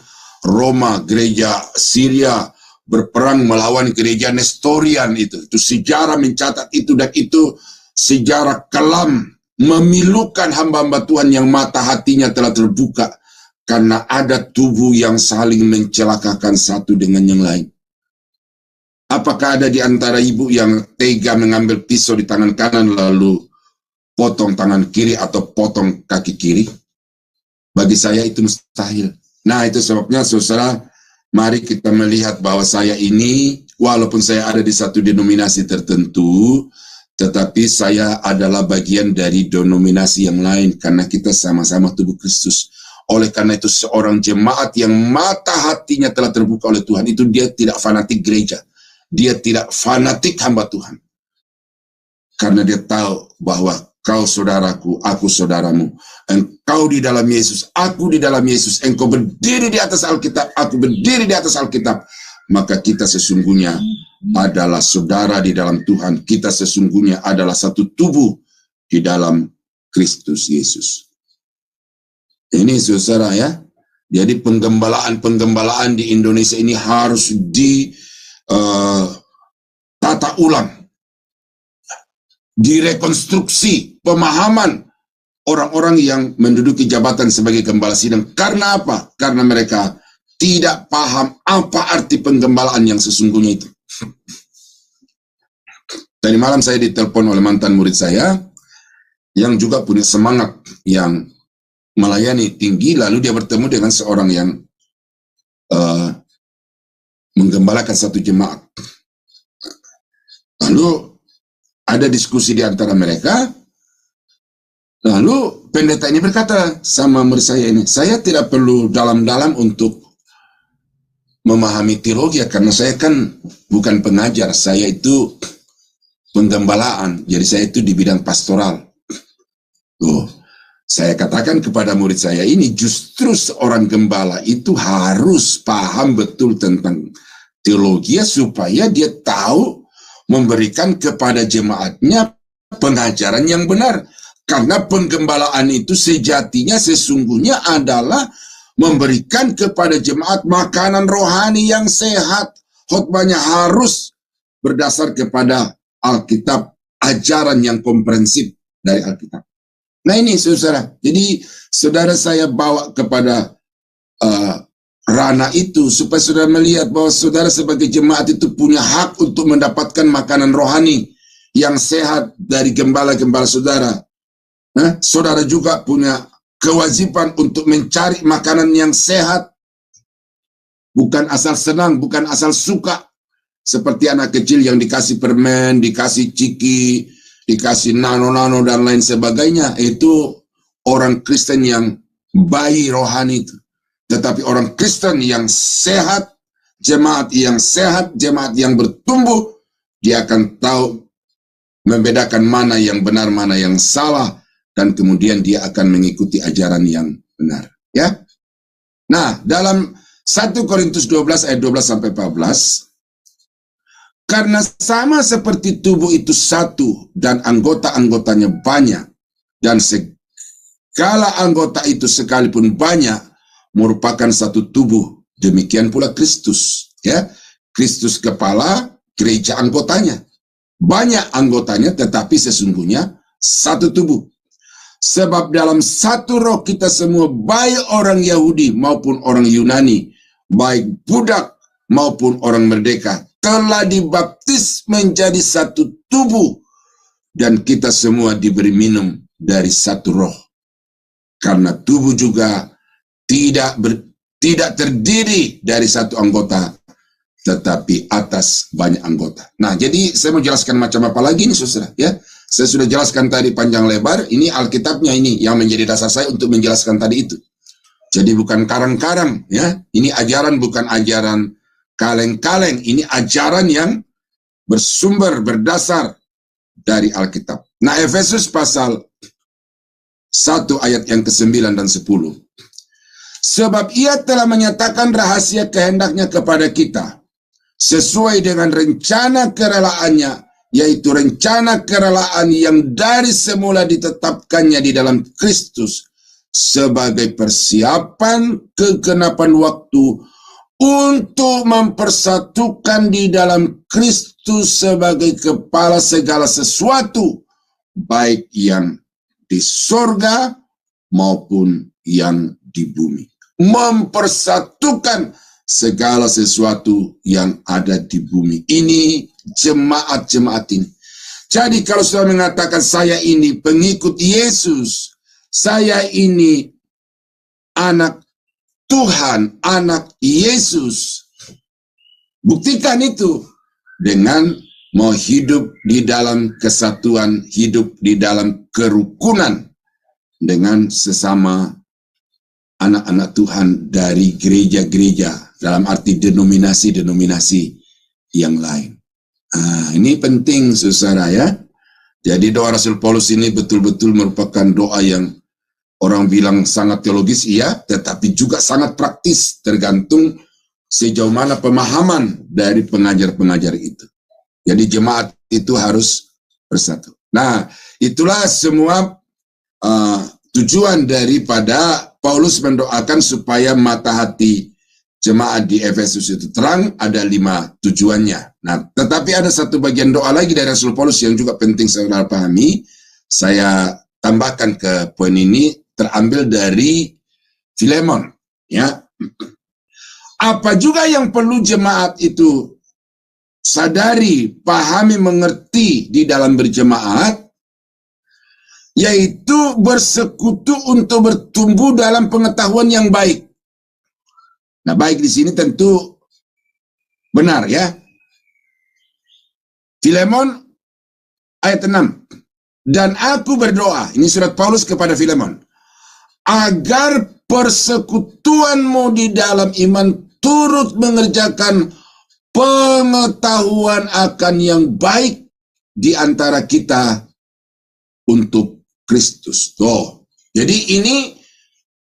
Roma, gereja Syria berperang melawan gereja Nestorian itu sejarah mencatat itu, dan itu sejarah kelam memilukan hamba-hamba Tuhan yang mata hatinya telah terbuka karena ada tubuh yang saling mencelakakan satu dengan yang lain. Apakah ada di antara ibu yang tega mengambil pisau di tangan kanan lalu potong tangan kiri atau potong kaki kiri? Bagi saya itu mustahil. Nah, itu sebabnya saudara, mari kita melihat bahwa saya ini, walaupun saya ada di satu denominasi tertentu, tetapi saya adalah bagian dari denominasi yang lain karena kita sama-sama tubuh Kristus. Oleh karena itu seorang jemaat yang mata hatinya telah terbuka oleh Tuhan itu dia tidak fanatik gereja. Dia tidak fanatik hamba Tuhan. Karena dia tahu bahwa kau saudaraku, aku saudaramu. Engkau di dalam Yesus, aku di dalam Yesus. Engkau berdiri di atas Alkitab, aku berdiri di atas Alkitab. Maka kita sesungguhnya adalah saudara di dalam Tuhan. Kita sesungguhnya adalah satu tubuh di dalam Kristus Yesus. Ini saudara ya. Jadi penggembalaan di Indonesia ini harus tata ulang, direkonstruksi pemahaman orang-orang yang menduduki jabatan sebagai gembala sidang. Karena apa? Karena mereka tidak paham apa arti penggembalaan yang sesungguhnya itu. Tadi malam saya ditelepon oleh mantan murid saya yang juga punya semangat yang melayani tinggi, lalu dia bertemu dengan seorang yang menggembalakan satu jemaat. Lalu ada diskusi di antara mereka. Lalu pendeta ini berkata sama murid saya ini, saya tidak perlu dalam-dalam untuk memahami teologi karena saya kan bukan pengajar, saya itu penggembalaan, jadi saya itu di bidang pastoral. Saya katakan kepada murid saya ini, justru seorang gembala itu harus paham betul tentang teologi supaya dia tahu memberikan kepada jemaatnya pengajaran yang benar. Karena penggembalaan itu sejatinya sesungguhnya adalah memberikan kepada jemaat makanan rohani yang sehat. Khotbahnya harus berdasar kepada Alkitab, ajaran yang komprehensif dari Alkitab. Nah ini saudara, jadi saudara saya bawa kepada ranah itu supaya saudara melihat bahwa saudara sebagai jemaat itu punya hak untuk mendapatkan makanan rohani yang sehat dari gembala-gembala saudara. Saudara juga punya kewajiban untuk mencari makanan yang sehat, bukan asal senang, bukan asal suka. Seperti anak kecil yang dikasih permen, dikasih ciki, dikasih nano-nano dan lain sebagainya. Itu orang Kristen yang bayi rohani itu. Tetapi orang Kristen yang sehat, jemaat yang bertumbuh, dia akan tahu membedakan mana yang benar, mana yang salah, dan kemudian dia akan mengikuti ajaran yang benar. Ya. Nah, dalam 1 Korintus 12 ayat 12 sampai 14, karena sama seperti tubuh itu satu dan anggota-anggotanya banyak, dan segala anggota itu sekalipun banyak merupakan satu tubuh, demikian pula Kristus. Ya, Kristus kepala, gereja anggotanya. Banyak anggotanya, tetapi sesungguhnya satu tubuh. Sebab dalam satu roh kita semua, baik orang Yahudi maupun orang Yunani, baik budak maupun orang merdeka, telah dibaptis menjadi satu tubuh, dan kita semua diberi minum dari satu roh. Karena tubuh juga tidak terdiri dari satu anggota, tetapi atas banyak anggota. Nah, jadi saya mau jelaskan macam apa lagi nih saudara, ya. Saya sudah jelaskan tadi panjang lebar, ini Alkitabnya ini yang menjadi dasar saya untuk menjelaskan tadi itu. Jadi bukan karang-karang, ya. Ini ajaran bukan ajaran kaleng-kaleng, ini ajaran yang bersumber, berdasar dari Alkitab. Nah, Efesus pasal 1 ayat yang ke-9 dan 10. Sebab ia telah menyatakan rahasia kehendaknya kepada kita, sesuai dengan rencana kerelaannya, yaitu rencana kerelaan yang dari semula ditetapkannya di dalam Kristus, sebagai persiapan kegenapan waktu, untuk mempersatukan di dalam Kristus sebagai kepala segala sesuatu, baik yang di surga maupun yang di bumi. Mempersatukan segala sesuatu yang ada di bumi. Ini jemaat-jemaat ini. Jadi kalau sudah mengatakan saya ini pengikut Yesus, saya ini anak Tuhan, anak Yesus, buktikan itu dengan mau hidup di dalam kesatuan, hidup di dalam kerukunan dengan sesama anak-anak Tuhan dari gereja-gereja, dalam arti denominasi-denominasi yang lain. Ini penting saudara ya. Jadi doa Rasul Paulus ini betul-betul merupakan doa yang orang bilang sangat teologis, iya, tetapi juga sangat praktis, tergantung sejauh mana pemahaman dari pengajar-pengajar itu. Jadi jemaat itu harus bersatu. Nah, itulah semua tujuan daripada Paulus mendoakan supaya mata hati jemaat di Efesus itu terang. Ada 5 tujuannya. Nah, tetapi ada satu bagian doa lagi dari Rasul Paulus yang juga penting saudara pahami. Saya tambahkan ke poin ini, terambil dari Filemon. Ya, apa juga yang perlu jemaat itu sadari, pahami, mengerti di dalam berjemaat, yaitu bersekutu untuk bertumbuh dalam pengetahuan yang baik. Nah, baik di sini tentu benar ya. Filemon ayat 6. Dan aku berdoa, ini surat Paulus kepada Filemon, agar persekutuanmu di dalam iman turut mengerjakan pengetahuan akan yang baik di antara kita untuk Kristus. Jadi ini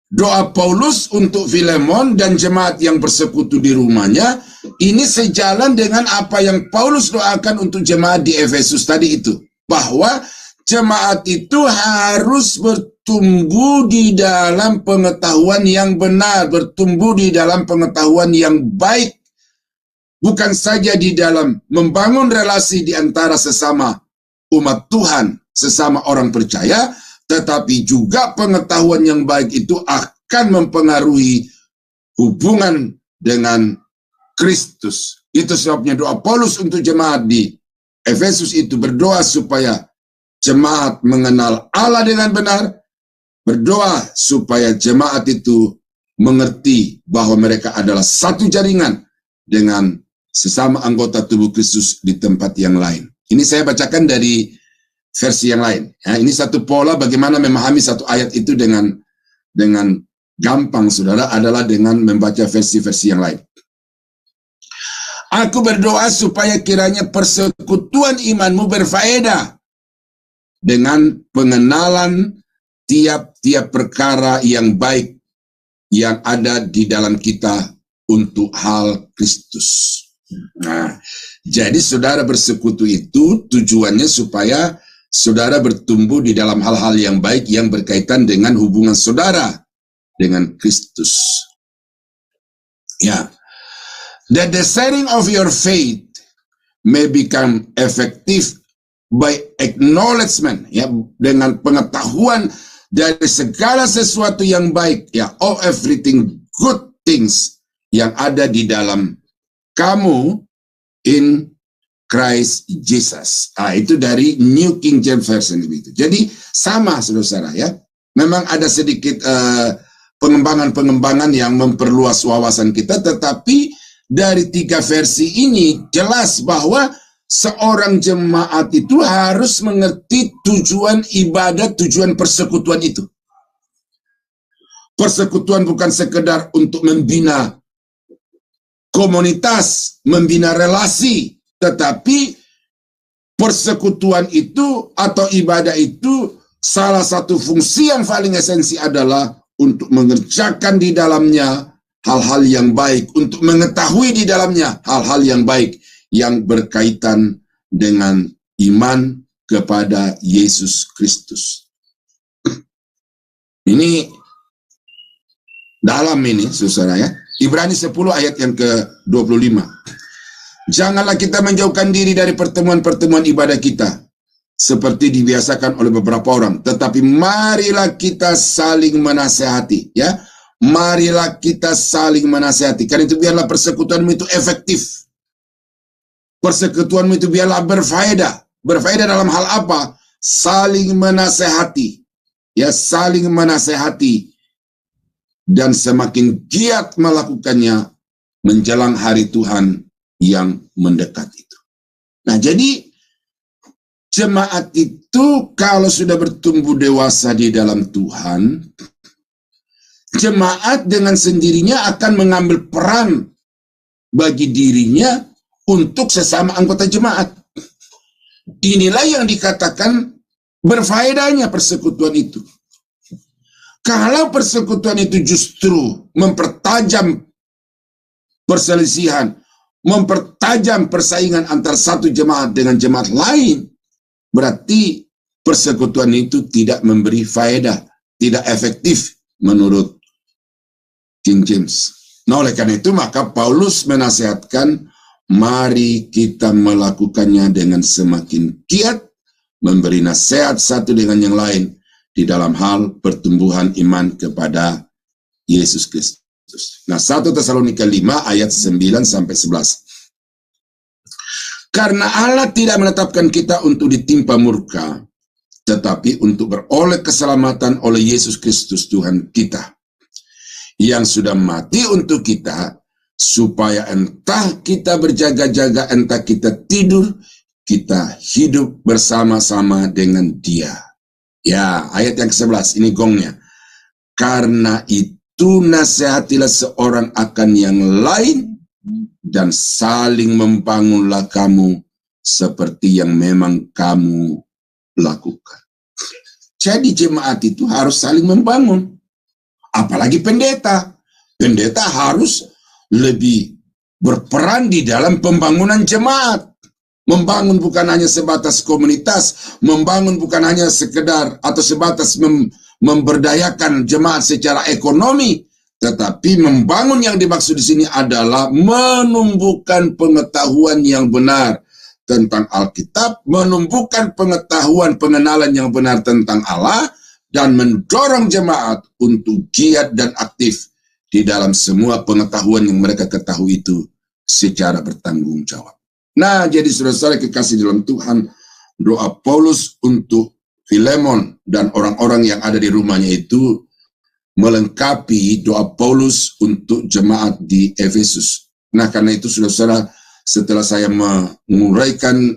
doa Paulus untuk Filemon dan jemaat yang bersekutu di rumahnya. Ini sejalan dengan apa yang Paulus doakan untuk jemaat di Efesus tadi itu. Bahwa jemaat itu harus bertumbuh di dalam pengetahuan yang benar, bertumbuh di dalam pengetahuan yang baik. Bukan saja di dalam membangun relasi di antara sesama umat Tuhan, sesama orang percaya, tetapi juga pengetahuan yang baik itu akan mempengaruhi hubungan dengan Kristus. Itu sebabnya doa Paulus untuk jemaat di Efesus itu berdoa supaya jemaat mengenal Allah dengan benar, berdoa supaya jemaat itu mengerti bahwa mereka adalah satu jaringan dengan sesama anggota tubuh Kristus di tempat yang lain. Ini saya bacakan dari versi yang lain. Ya, ini satu pola bagaimana memahami satu ayat itu dengan gampang, saudara, adalah dengan membaca versi-versi yang lain. Aku berdoa supaya kiranya persekutuan imanmu berfaedah dengan pengenalan tiap-tiap perkara yang baik yang ada di dalam kita untuk hal Kristus. Nah, jadi saudara bersekutu itu tujuannya supaya saudara bertumbuh di dalam hal-hal yang baik yang berkaitan dengan hubungan saudara dengan Kristus. Ya. That the sharing of your faith may become effective by acknowledgement, ya, dengan pengetahuan dari segala sesuatu yang baik, ya, of everything good things yang ada di dalam kamu in Christ Jesus. Itu dari New King James Version begitu. Jadi sama, saudara-saudara, ya. Memang ada sedikit pengembangan-pengembangan yang memperluas wawasan kita, tetapi dari tiga versi ini jelas bahwa seorang jemaat itu harus mengerti tujuan ibadah, tujuan persekutuan itu. Persekutuan bukan sekedar untuk membina komunitas, membina relasi, tetapi persekutuan itu atau ibadah itu salah satu fungsi yang paling esensi adalah untuk mengerjakan di dalamnya hal-hal yang baik, untuk mengetahui di dalamnya hal-hal yang baik yang berkaitan dengan iman kepada Yesus Kristus. Ini dalam ini, saudara, ya. Ibrani 10 ayat yang ke-25. Janganlah kita menjauhkan diri dari pertemuan-pertemuan ibadah kita, seperti dibiasakan oleh beberapa orang, tetapi marilah kita saling menasehati, ya. Marilah kita saling menasehati. Karena itu biarlah persekutuanmu itu efektif. Persekutuanmu itu biarlah berfaedah. Berfaedah dalam hal apa? Saling menasehati. Ya, saling menasehati. Dan semakin giat melakukannya menjelang hari Tuhan yang mendekat itu. Nah, jadi jemaat itu kalau sudah bertumbuh dewasa di dalam Tuhan, jemaat dengan sendirinya akan mengambil peran bagi dirinya untuk sesama anggota jemaat. Inilah yang dikatakan berfaedahnya persekutuan itu. Kalau persekutuan itu justru mempertajam perselisihan, mempertajam persaingan antara satu jemaat dengan jemaat lain, berarti persekutuan itu tidak memberi faedah, tidak efektif menurut King James. Nah, oleh karena itu maka Paulus menasihatkan, mari kita melakukannya dengan semakin giat, memberi nasihat satu dengan yang lain di dalam hal pertumbuhan iman kepada Yesus Kristus. Nah, 1 Tesalonika 5 ayat 9-11. Karena Allah tidak menetapkan kita untuk ditimpa murka, tetapi untuk beroleh keselamatan oleh Yesus Kristus Tuhan kita, yang sudah mati untuk kita, supaya entah kita berjaga-jaga, entah kita tidur, kita hidup bersama-sama dengan Dia. Ya, ayat yang ke-11, ini gongnya. Karena itu nasihatilah seorang akan yang lain, dan saling membangunlah kamu seperti yang memang kamu lakukan. Jadi jemaat itu harus saling membangun. Apalagi pendeta. Pendeta harus lebih berperan di dalam pembangunan jemaat. Membangun bukan hanya sebatas komunitas, membangun bukan hanya sekedar atau sebatas memberdayakan jemaat secara ekonomi, tetapi membangun yang dimaksud di sini adalah menumbuhkan pengetahuan yang benar tentang Alkitab, menumbuhkan pengetahuan pengenalan yang benar tentang Allah, dan mendorong jemaat untuk giat dan aktif di dalam semua pengetahuan yang mereka ketahui itu secara bertanggung jawab. Nah, jadi saudara-saudara kekasih dalam Tuhan, doa Paulus untuk Filemon dan orang-orang yang ada di rumahnya itu melengkapi doa Paulus untuk jemaat di Efesus. Nah, karena itu saudara-saudara, setelah saya menguraikan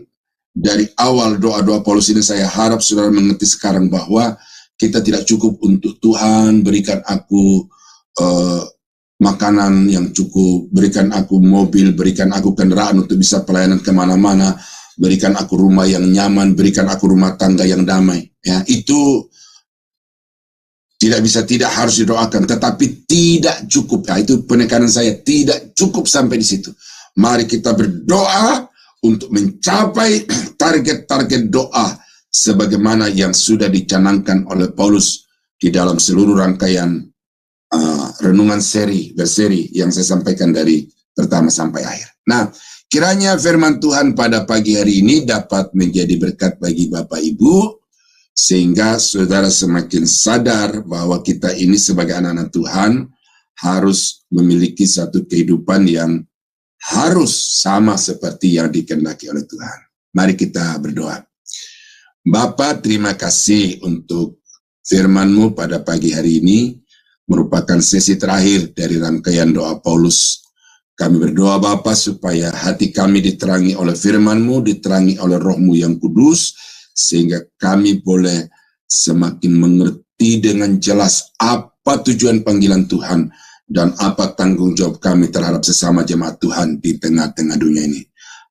dari awal doa-doa Paulus ini, saya harap saudara mengerti sekarang bahwa kita tidak cukup untuk Tuhan berikan aku makanan yang cukup, berikan aku mobil, berikan aku kendaraan untuk bisa pelayanan kemana-mana, berikan aku rumah yang nyaman, berikan aku rumah tangga yang damai. Ya, itu tidak bisa, tidak harus didoakan, tetapi tidak cukup. Ya, itu penekanan saya, tidak cukup sampai di situ. Mari kita berdoa untuk mencapai target-target doa sebagaimana yang sudah dicanangkan oleh Paulus di dalam seluruh rangkaian renungan berseri yang saya sampaikan dari pertama sampai akhir. Nah, kiranya firman Tuhan pada pagi hari ini dapat menjadi berkat bagi Bapak Ibu, sehingga saudara semakin sadar bahwa kita ini sebagai anak-anak Tuhan harus memiliki satu kehidupan yang harus sama seperti yang dikehendaki oleh Tuhan. Mari kita berdoa. Bapa, terima kasih untuk firman-Mu pada pagi hari ini, merupakan sesi terakhir dari rangkaian doa Paulus. Kami berdoa Bapa supaya hati kami diterangi oleh firman-Mu, diterangi oleh Roh-Mu yang kudus, sehingga kami boleh semakin mengerti dengan jelas apa tujuan panggilan Tuhan dan apa tanggung jawab kami terhadap sesama jemaat Tuhan di tengah-tengah dunia ini.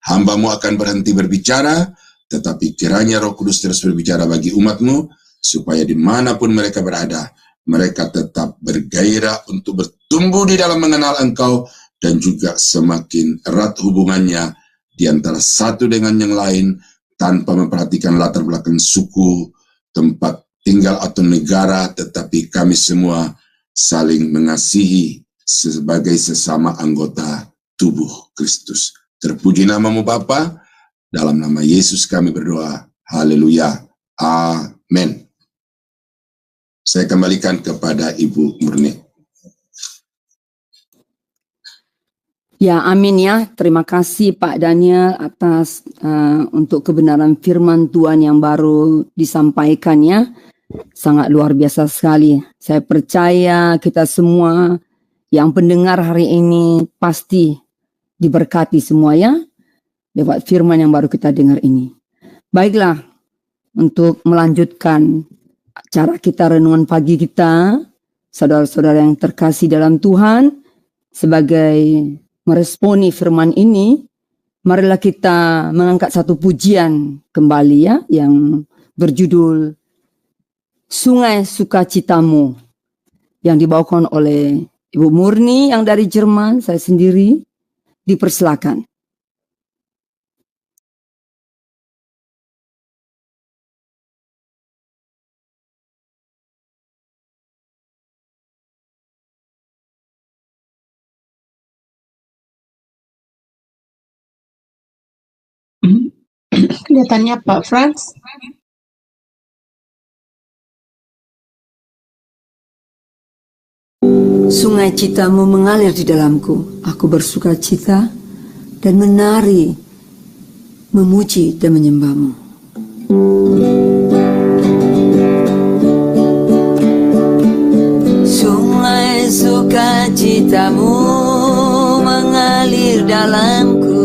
Hamba-Mu akan berhenti berbicara, tetapi kiranya Roh Kudus terus berbicara bagi umat-Mu, supaya dimanapun mereka berada, mereka tetap bergairah untuk bertumbuh di dalam mengenal Engkau, dan juga semakin erat hubungannya di antara satu dengan yang lain, tanpa memperhatikan latar belakang suku, tempat tinggal atau negara, tetapi kami semua saling mengasihi sebagai sesama anggota tubuh Kristus. Terpuji nama-Mu Bapa, dalam nama Yesus kami berdoa. Haleluya. Amin. Saya kembalikan kepada Ibu Murni. Ya, amin ya. Terima kasih Pak Daniel atas untuk kebenaran firman Tuhan yang baru disampaikannya. Sangat luar biasa sekali. Saya percaya kita semua yang pendengar hari ini pasti diberkati semua ya, lewat firman yang baru kita dengar ini. Baiklah, untuk melanjutkan cara kita renungan pagi kita, saudara-saudara yang terkasih dalam Tuhan, sebagai meresponi firman ini, marilah kita mengangkat satu pujian kembali ya, yang berjudul Sungai Sukacitamu, yang dibawakan oleh Ibu Murni yang dari Jerman, saya sendiri. Dipersilakan. Kelihatannya Pak Franz. Sungai citamu mengalir di dalamku. Aku bersuka cita dan menari, memuji dan menyembahmu. Sungai sukacitamu mengalir dalamku.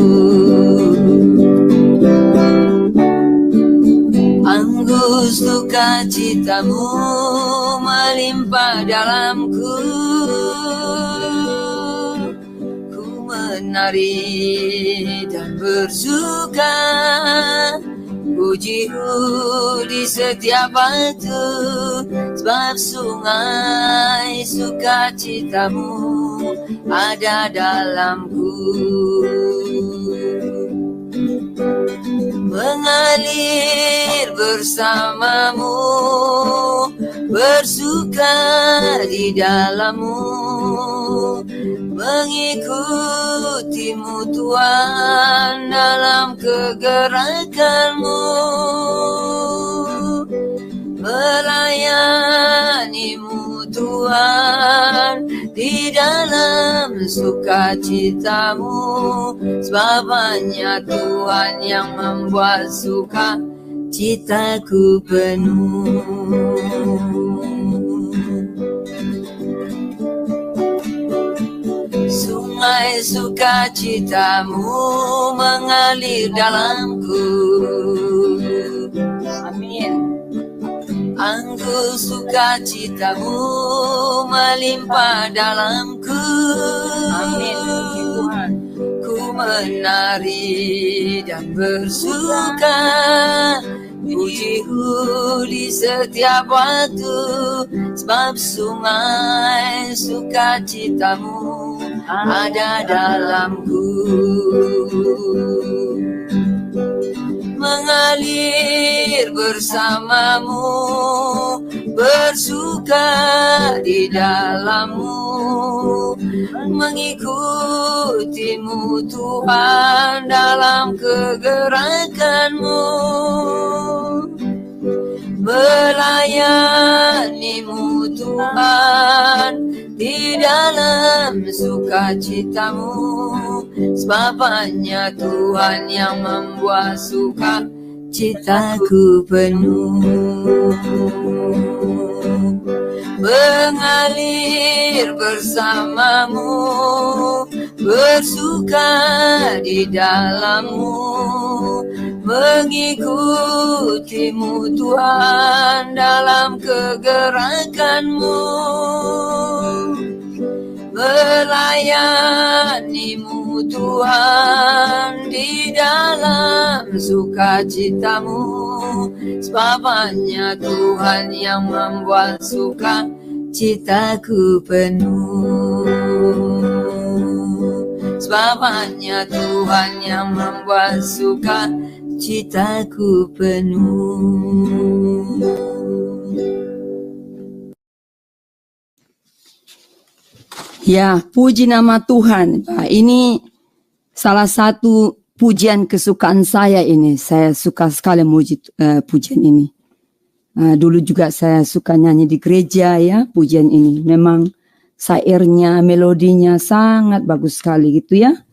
Anggus sukacitamu melimpah dalamku. Menari dan bersuka, pujimu di setiap waktu, sebab sungai sukacitamu ada dalamku. Mengalir bersamamu, bersuka di dalammu, mengikutimu Tuhan dalam kegerakanmu, melayani melayanimu Tuhan di dalam sukacitamu, sebab hanya Tuhan yang membuat sukacitaku penuh. Sungai sukacitamu mengalir dalamku. Amin. Anggur sukacitamu melimpah dalamku. Amin. Tuhan. Ku menari dan bersuka, pujimu di setiap waktu, sebab sungai sukacitamu ada dalamku. Mengalir bersamamu, bersuka di dalammu, mengikutimu Tuhan dalam kegerakanmu, melayanimu Tuhan di dalam sukacitamu, sebab hanya Tuhan yang membuat sukacitaku penuh. Mengalir bersamamu, bersuka di dalammu, mengikutimu Tuhan dalam kegerakanmu, melayanimu Tuhan di dalam sukacitamu, sebab hanya Tuhan yang membuat sukacitaku penuh. Sebab hanya Tuhan yang membuat sukacitaku penuh. Ya, puji nama Tuhan. Nah, ini salah satu pujian kesukaan saya ini. Saya suka sekali muji pujian ini. Dulu juga saya suka nyanyi di gereja ya, pujian ini. Memang syairnya, melodinya sangat bagus sekali gitu ya.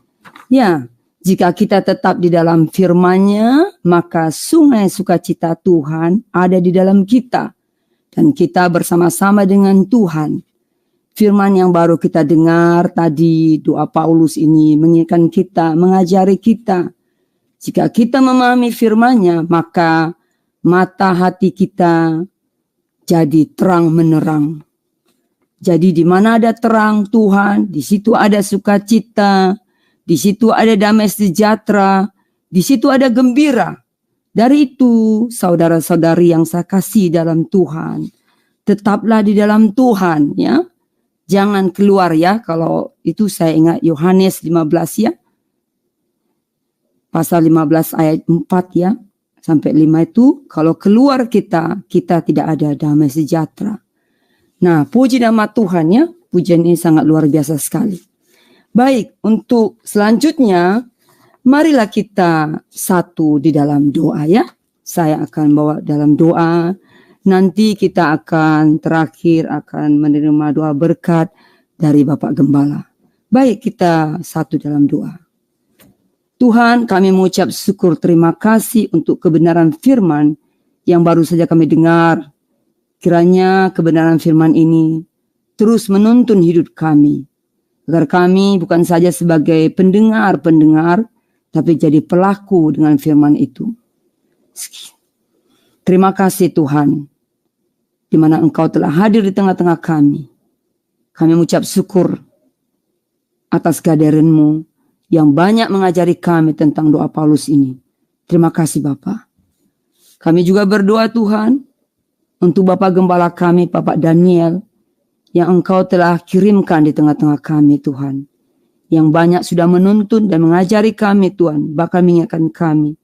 Ya, jika kita tetap di dalam firman-Nya, maka sungai sukacita Tuhan ada di dalam kita. Dan kita bersama-sama dengan Tuhan. Firman yang baru kita dengar tadi, doa Paulus ini mengingatkan kita, mengajari kita. Jika kita memahami firman-Nya, maka mata hati kita jadi terang menerang. Jadi di mana ada terang Tuhan, di situ ada sukacita, di situ ada damai sejahtera, di situ ada gembira. Dari itu, saudara-saudari yang saya kasih dalam Tuhan, tetaplah di dalam Tuhan ya. Jangan keluar ya, kalau itu saya ingat Yohanes 15 ya. Pasal 15 ayat 4 ya, sampai 5 itu, kalau keluar kita tidak ada damai sejahtera. Nah, puji nama Tuhan ya, pujian ini sangat luar biasa sekali. Baik, untuk selanjutnya, marilah kita satu di dalam doa ya. Saya akan bawa dalam doa. Nanti kita akan terakhir akan menerima doa berkat dari Bapak Gembala. Baik, kita satu dalam doa. Tuhan, kami mengucap syukur terima kasih untuk kebenaran firman yang baru saja kami dengar. Kiranya kebenaran firman ini terus menuntun hidup kami. Agar kami bukan saja sebagai pendengar-pendengar, tapi jadi pelaku dengan firman itu. Terima kasih Tuhan, di mana Engkau telah hadir di tengah-tengah kami. Kami mengucap syukur atas kehadiran-Mu yang banyak mengajari kami tentang doa Paulus ini. Terima kasih Bapak. Kami juga berdoa Tuhan untuk Bapak Gembala kami, Bapak Daniel, yang Engkau telah kirimkan di tengah-tengah kami Tuhan. Yang banyak sudah menuntun dan mengajari kami Tuhan, bahkan mengingatkan kami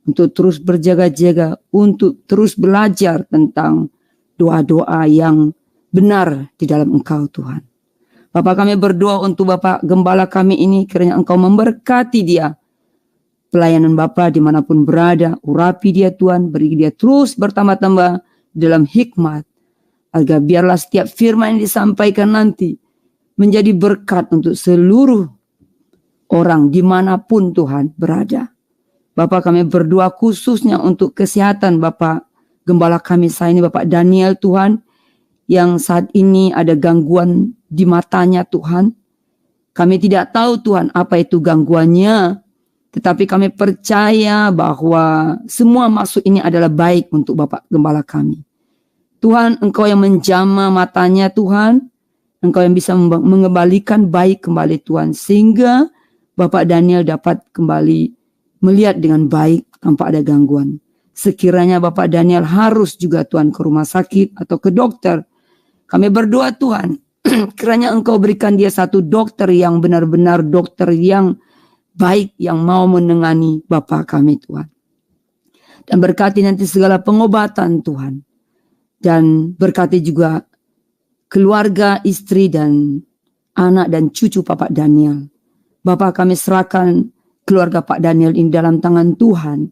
untuk terus berjaga-jaga, untuk terus belajar tentang doa-doa yang benar di dalam Engkau Tuhan. Bapak, kami berdoa untuk Bapak Gembala kami ini, kiranya Engkau memberkati dia. Pelayanan Bapak dimanapun berada, urapi dia Tuhan, beri dia terus bertambah-tambah dalam hikmat. agar biarlah setiap firman yang disampaikan nanti menjadi berkat untuk seluruh orang dimanapun Tuhan berada. Bapak, kami berdoa khususnya untuk kesehatan Bapak Gembala kami saat ini, Bapak Daniel Tuhan, yang saat ini ada gangguan di matanya Tuhan. Kami tidak tahu Tuhan apa itu gangguannya, tetapi kami percaya bahwa semua maksud ini adalah baik untuk Bapak Gembala kami. Tuhan, Engkau yang menjamah matanya Tuhan, Engkau yang bisa mengembalikan baik kembali Tuhan, sehingga Bapak Daniel dapat kembali melihat dengan baik tanpa ada gangguan. Sekiranya Bapak Daniel harus juga Tuhan ke rumah sakit atau ke dokter, kami berdoa Tuhan, kiranya Engkau berikan dia satu dokter yang benar-benar dokter yang baik, yang mau menangani Bapak kami Tuhan. Dan berkati nanti segala pengobatan Tuhan. Dan berkati juga keluarga, istri, dan anak dan cucu Bapak Daniel. Bapak, kami serahkan keluarga Pak Daniel ini dalam tangan Tuhan.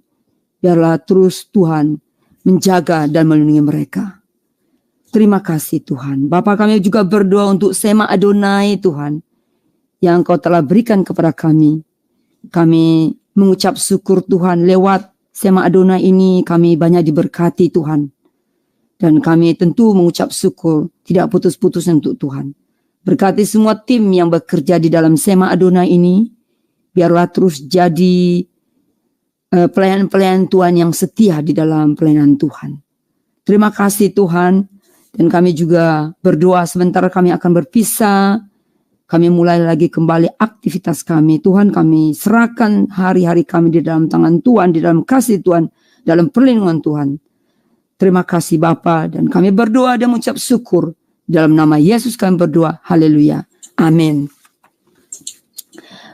Biarlah terus Tuhan menjaga dan melindungi mereka. Terima kasih Tuhan. Bapa, kami juga berdoa untuk Sema Adonai Tuhan, yang Engkau telah berikan kepada kami. Kami mengucap syukur Tuhan, lewat Sema Adonai ini kami banyak diberkati Tuhan. Dan kami tentu mengucap syukur tidak putus-putus untuk Tuhan. Berkati semua tim yang bekerja di dalam Sema Adonai ini. Biarlah terus jadi pelayan-pelayan Tuhan yang setia di dalam pelayanan Tuhan. Terima kasih Tuhan. Dan kami juga berdoa sebentar kami akan berpisah. Kami mulai lagi kembali aktivitas kami. Tuhan, kami serahkan hari-hari kami di dalam tangan Tuhan, di dalam kasih Tuhan, dalam perlindungan Tuhan. Terima kasih Bapa, dan kami berdoa dan mengucap syukur. Dalam nama Yesus kami berdoa. Haleluya. Amin.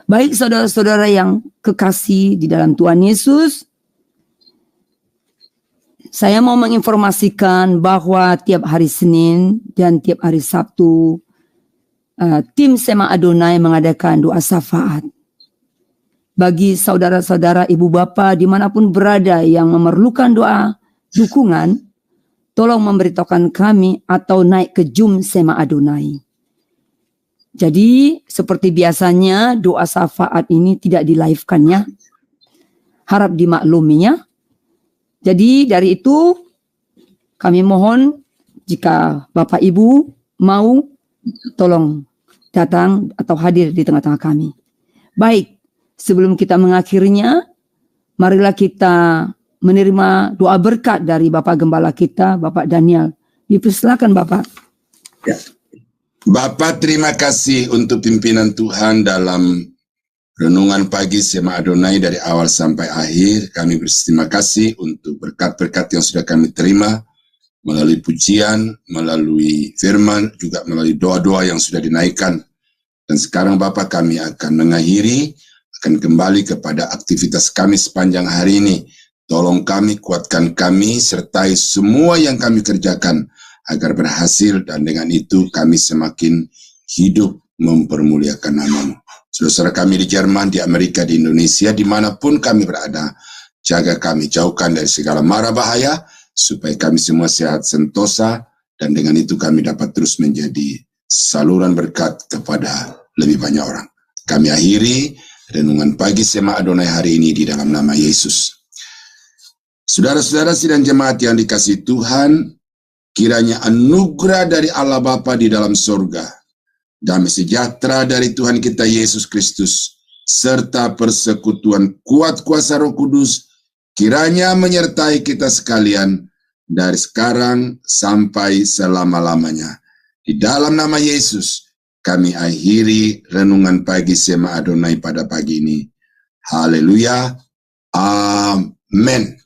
Baik saudara-saudara yang kekasih di dalam Tuhan Yesus, saya mau menginformasikan bahwa tiap hari Senin dan tiap hari Sabtu, tim Sema Adonai mengadakan doa syafaat. Bagi saudara-saudara, ibu bapa dimanapun berada yang memerlukan doa dukungan, tolong memberitahukan kami atau naik ke Zoom Sema Adonai. Jadi seperti biasanya doa syafaat ini tidak di-live-kan ya. Harap dimakluminya. Jadi dari itu kami mohon jika Bapak Ibu mau tolong datang atau hadir di tengah-tengah kami. Baik, sebelum kita mengakhirinya, marilah kita menerima doa berkat dari Bapak Gembala kita, Bapak Daniel. Dipersilakan Bapak. Ya. Bapak, terima kasih untuk pimpinan Tuhan dalam renungan pagi Sema Adonai dari awal sampai akhir. Kami berterima kasih untuk berkat-berkat yang sudah kami terima melalui pujian, melalui firman, juga melalui doa-doa yang sudah dinaikkan. Dan sekarang Bapak, kami akan mengakhiri, akan kembali kepada aktivitas kami sepanjang hari ini. Tolong kami, kuatkan kami, sertai semua yang kami kerjakan agar berhasil, dan dengan itu kami semakin hidup mempermuliakan nama-Mu. Saudara kami di Jerman, di Amerika, di Indonesia, dimanapun kami berada, jaga kami, jauhkan dari segala mara bahaya, supaya kami semua sehat sentosa, dan dengan itu kami dapat terus menjadi saluran berkat kepada lebih banyak orang. Kami akhiri renungan pagi Sema Adonai hari ini di dalam nama Yesus. Saudara-saudara sidang jemaat yang dikasihi Tuhan, kiranya anugerah dari Allah Bapa di dalam sorga, damai sejahtera dari Tuhan kita Yesus Kristus, serta persekutuan kuat kuasa Roh Kudus, kiranya menyertai kita sekalian dari sekarang sampai selama-lamanya. Di dalam nama Yesus, kami akhiri renungan pagi Sema Adonai pada pagi ini. Haleluya. Amin.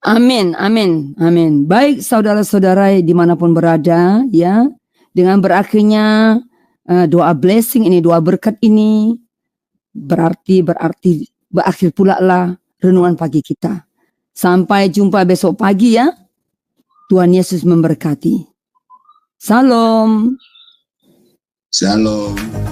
Amin, amin, amin. Baik saudara-saudara dimanapun berada ya, dengan berakhirnya doa blessing ini, doa berkat ini, berarti berakhir pula lah renungan pagi kita. Sampai jumpa besok pagi ya. Tuhan Yesus memberkati. Salam. Shalom.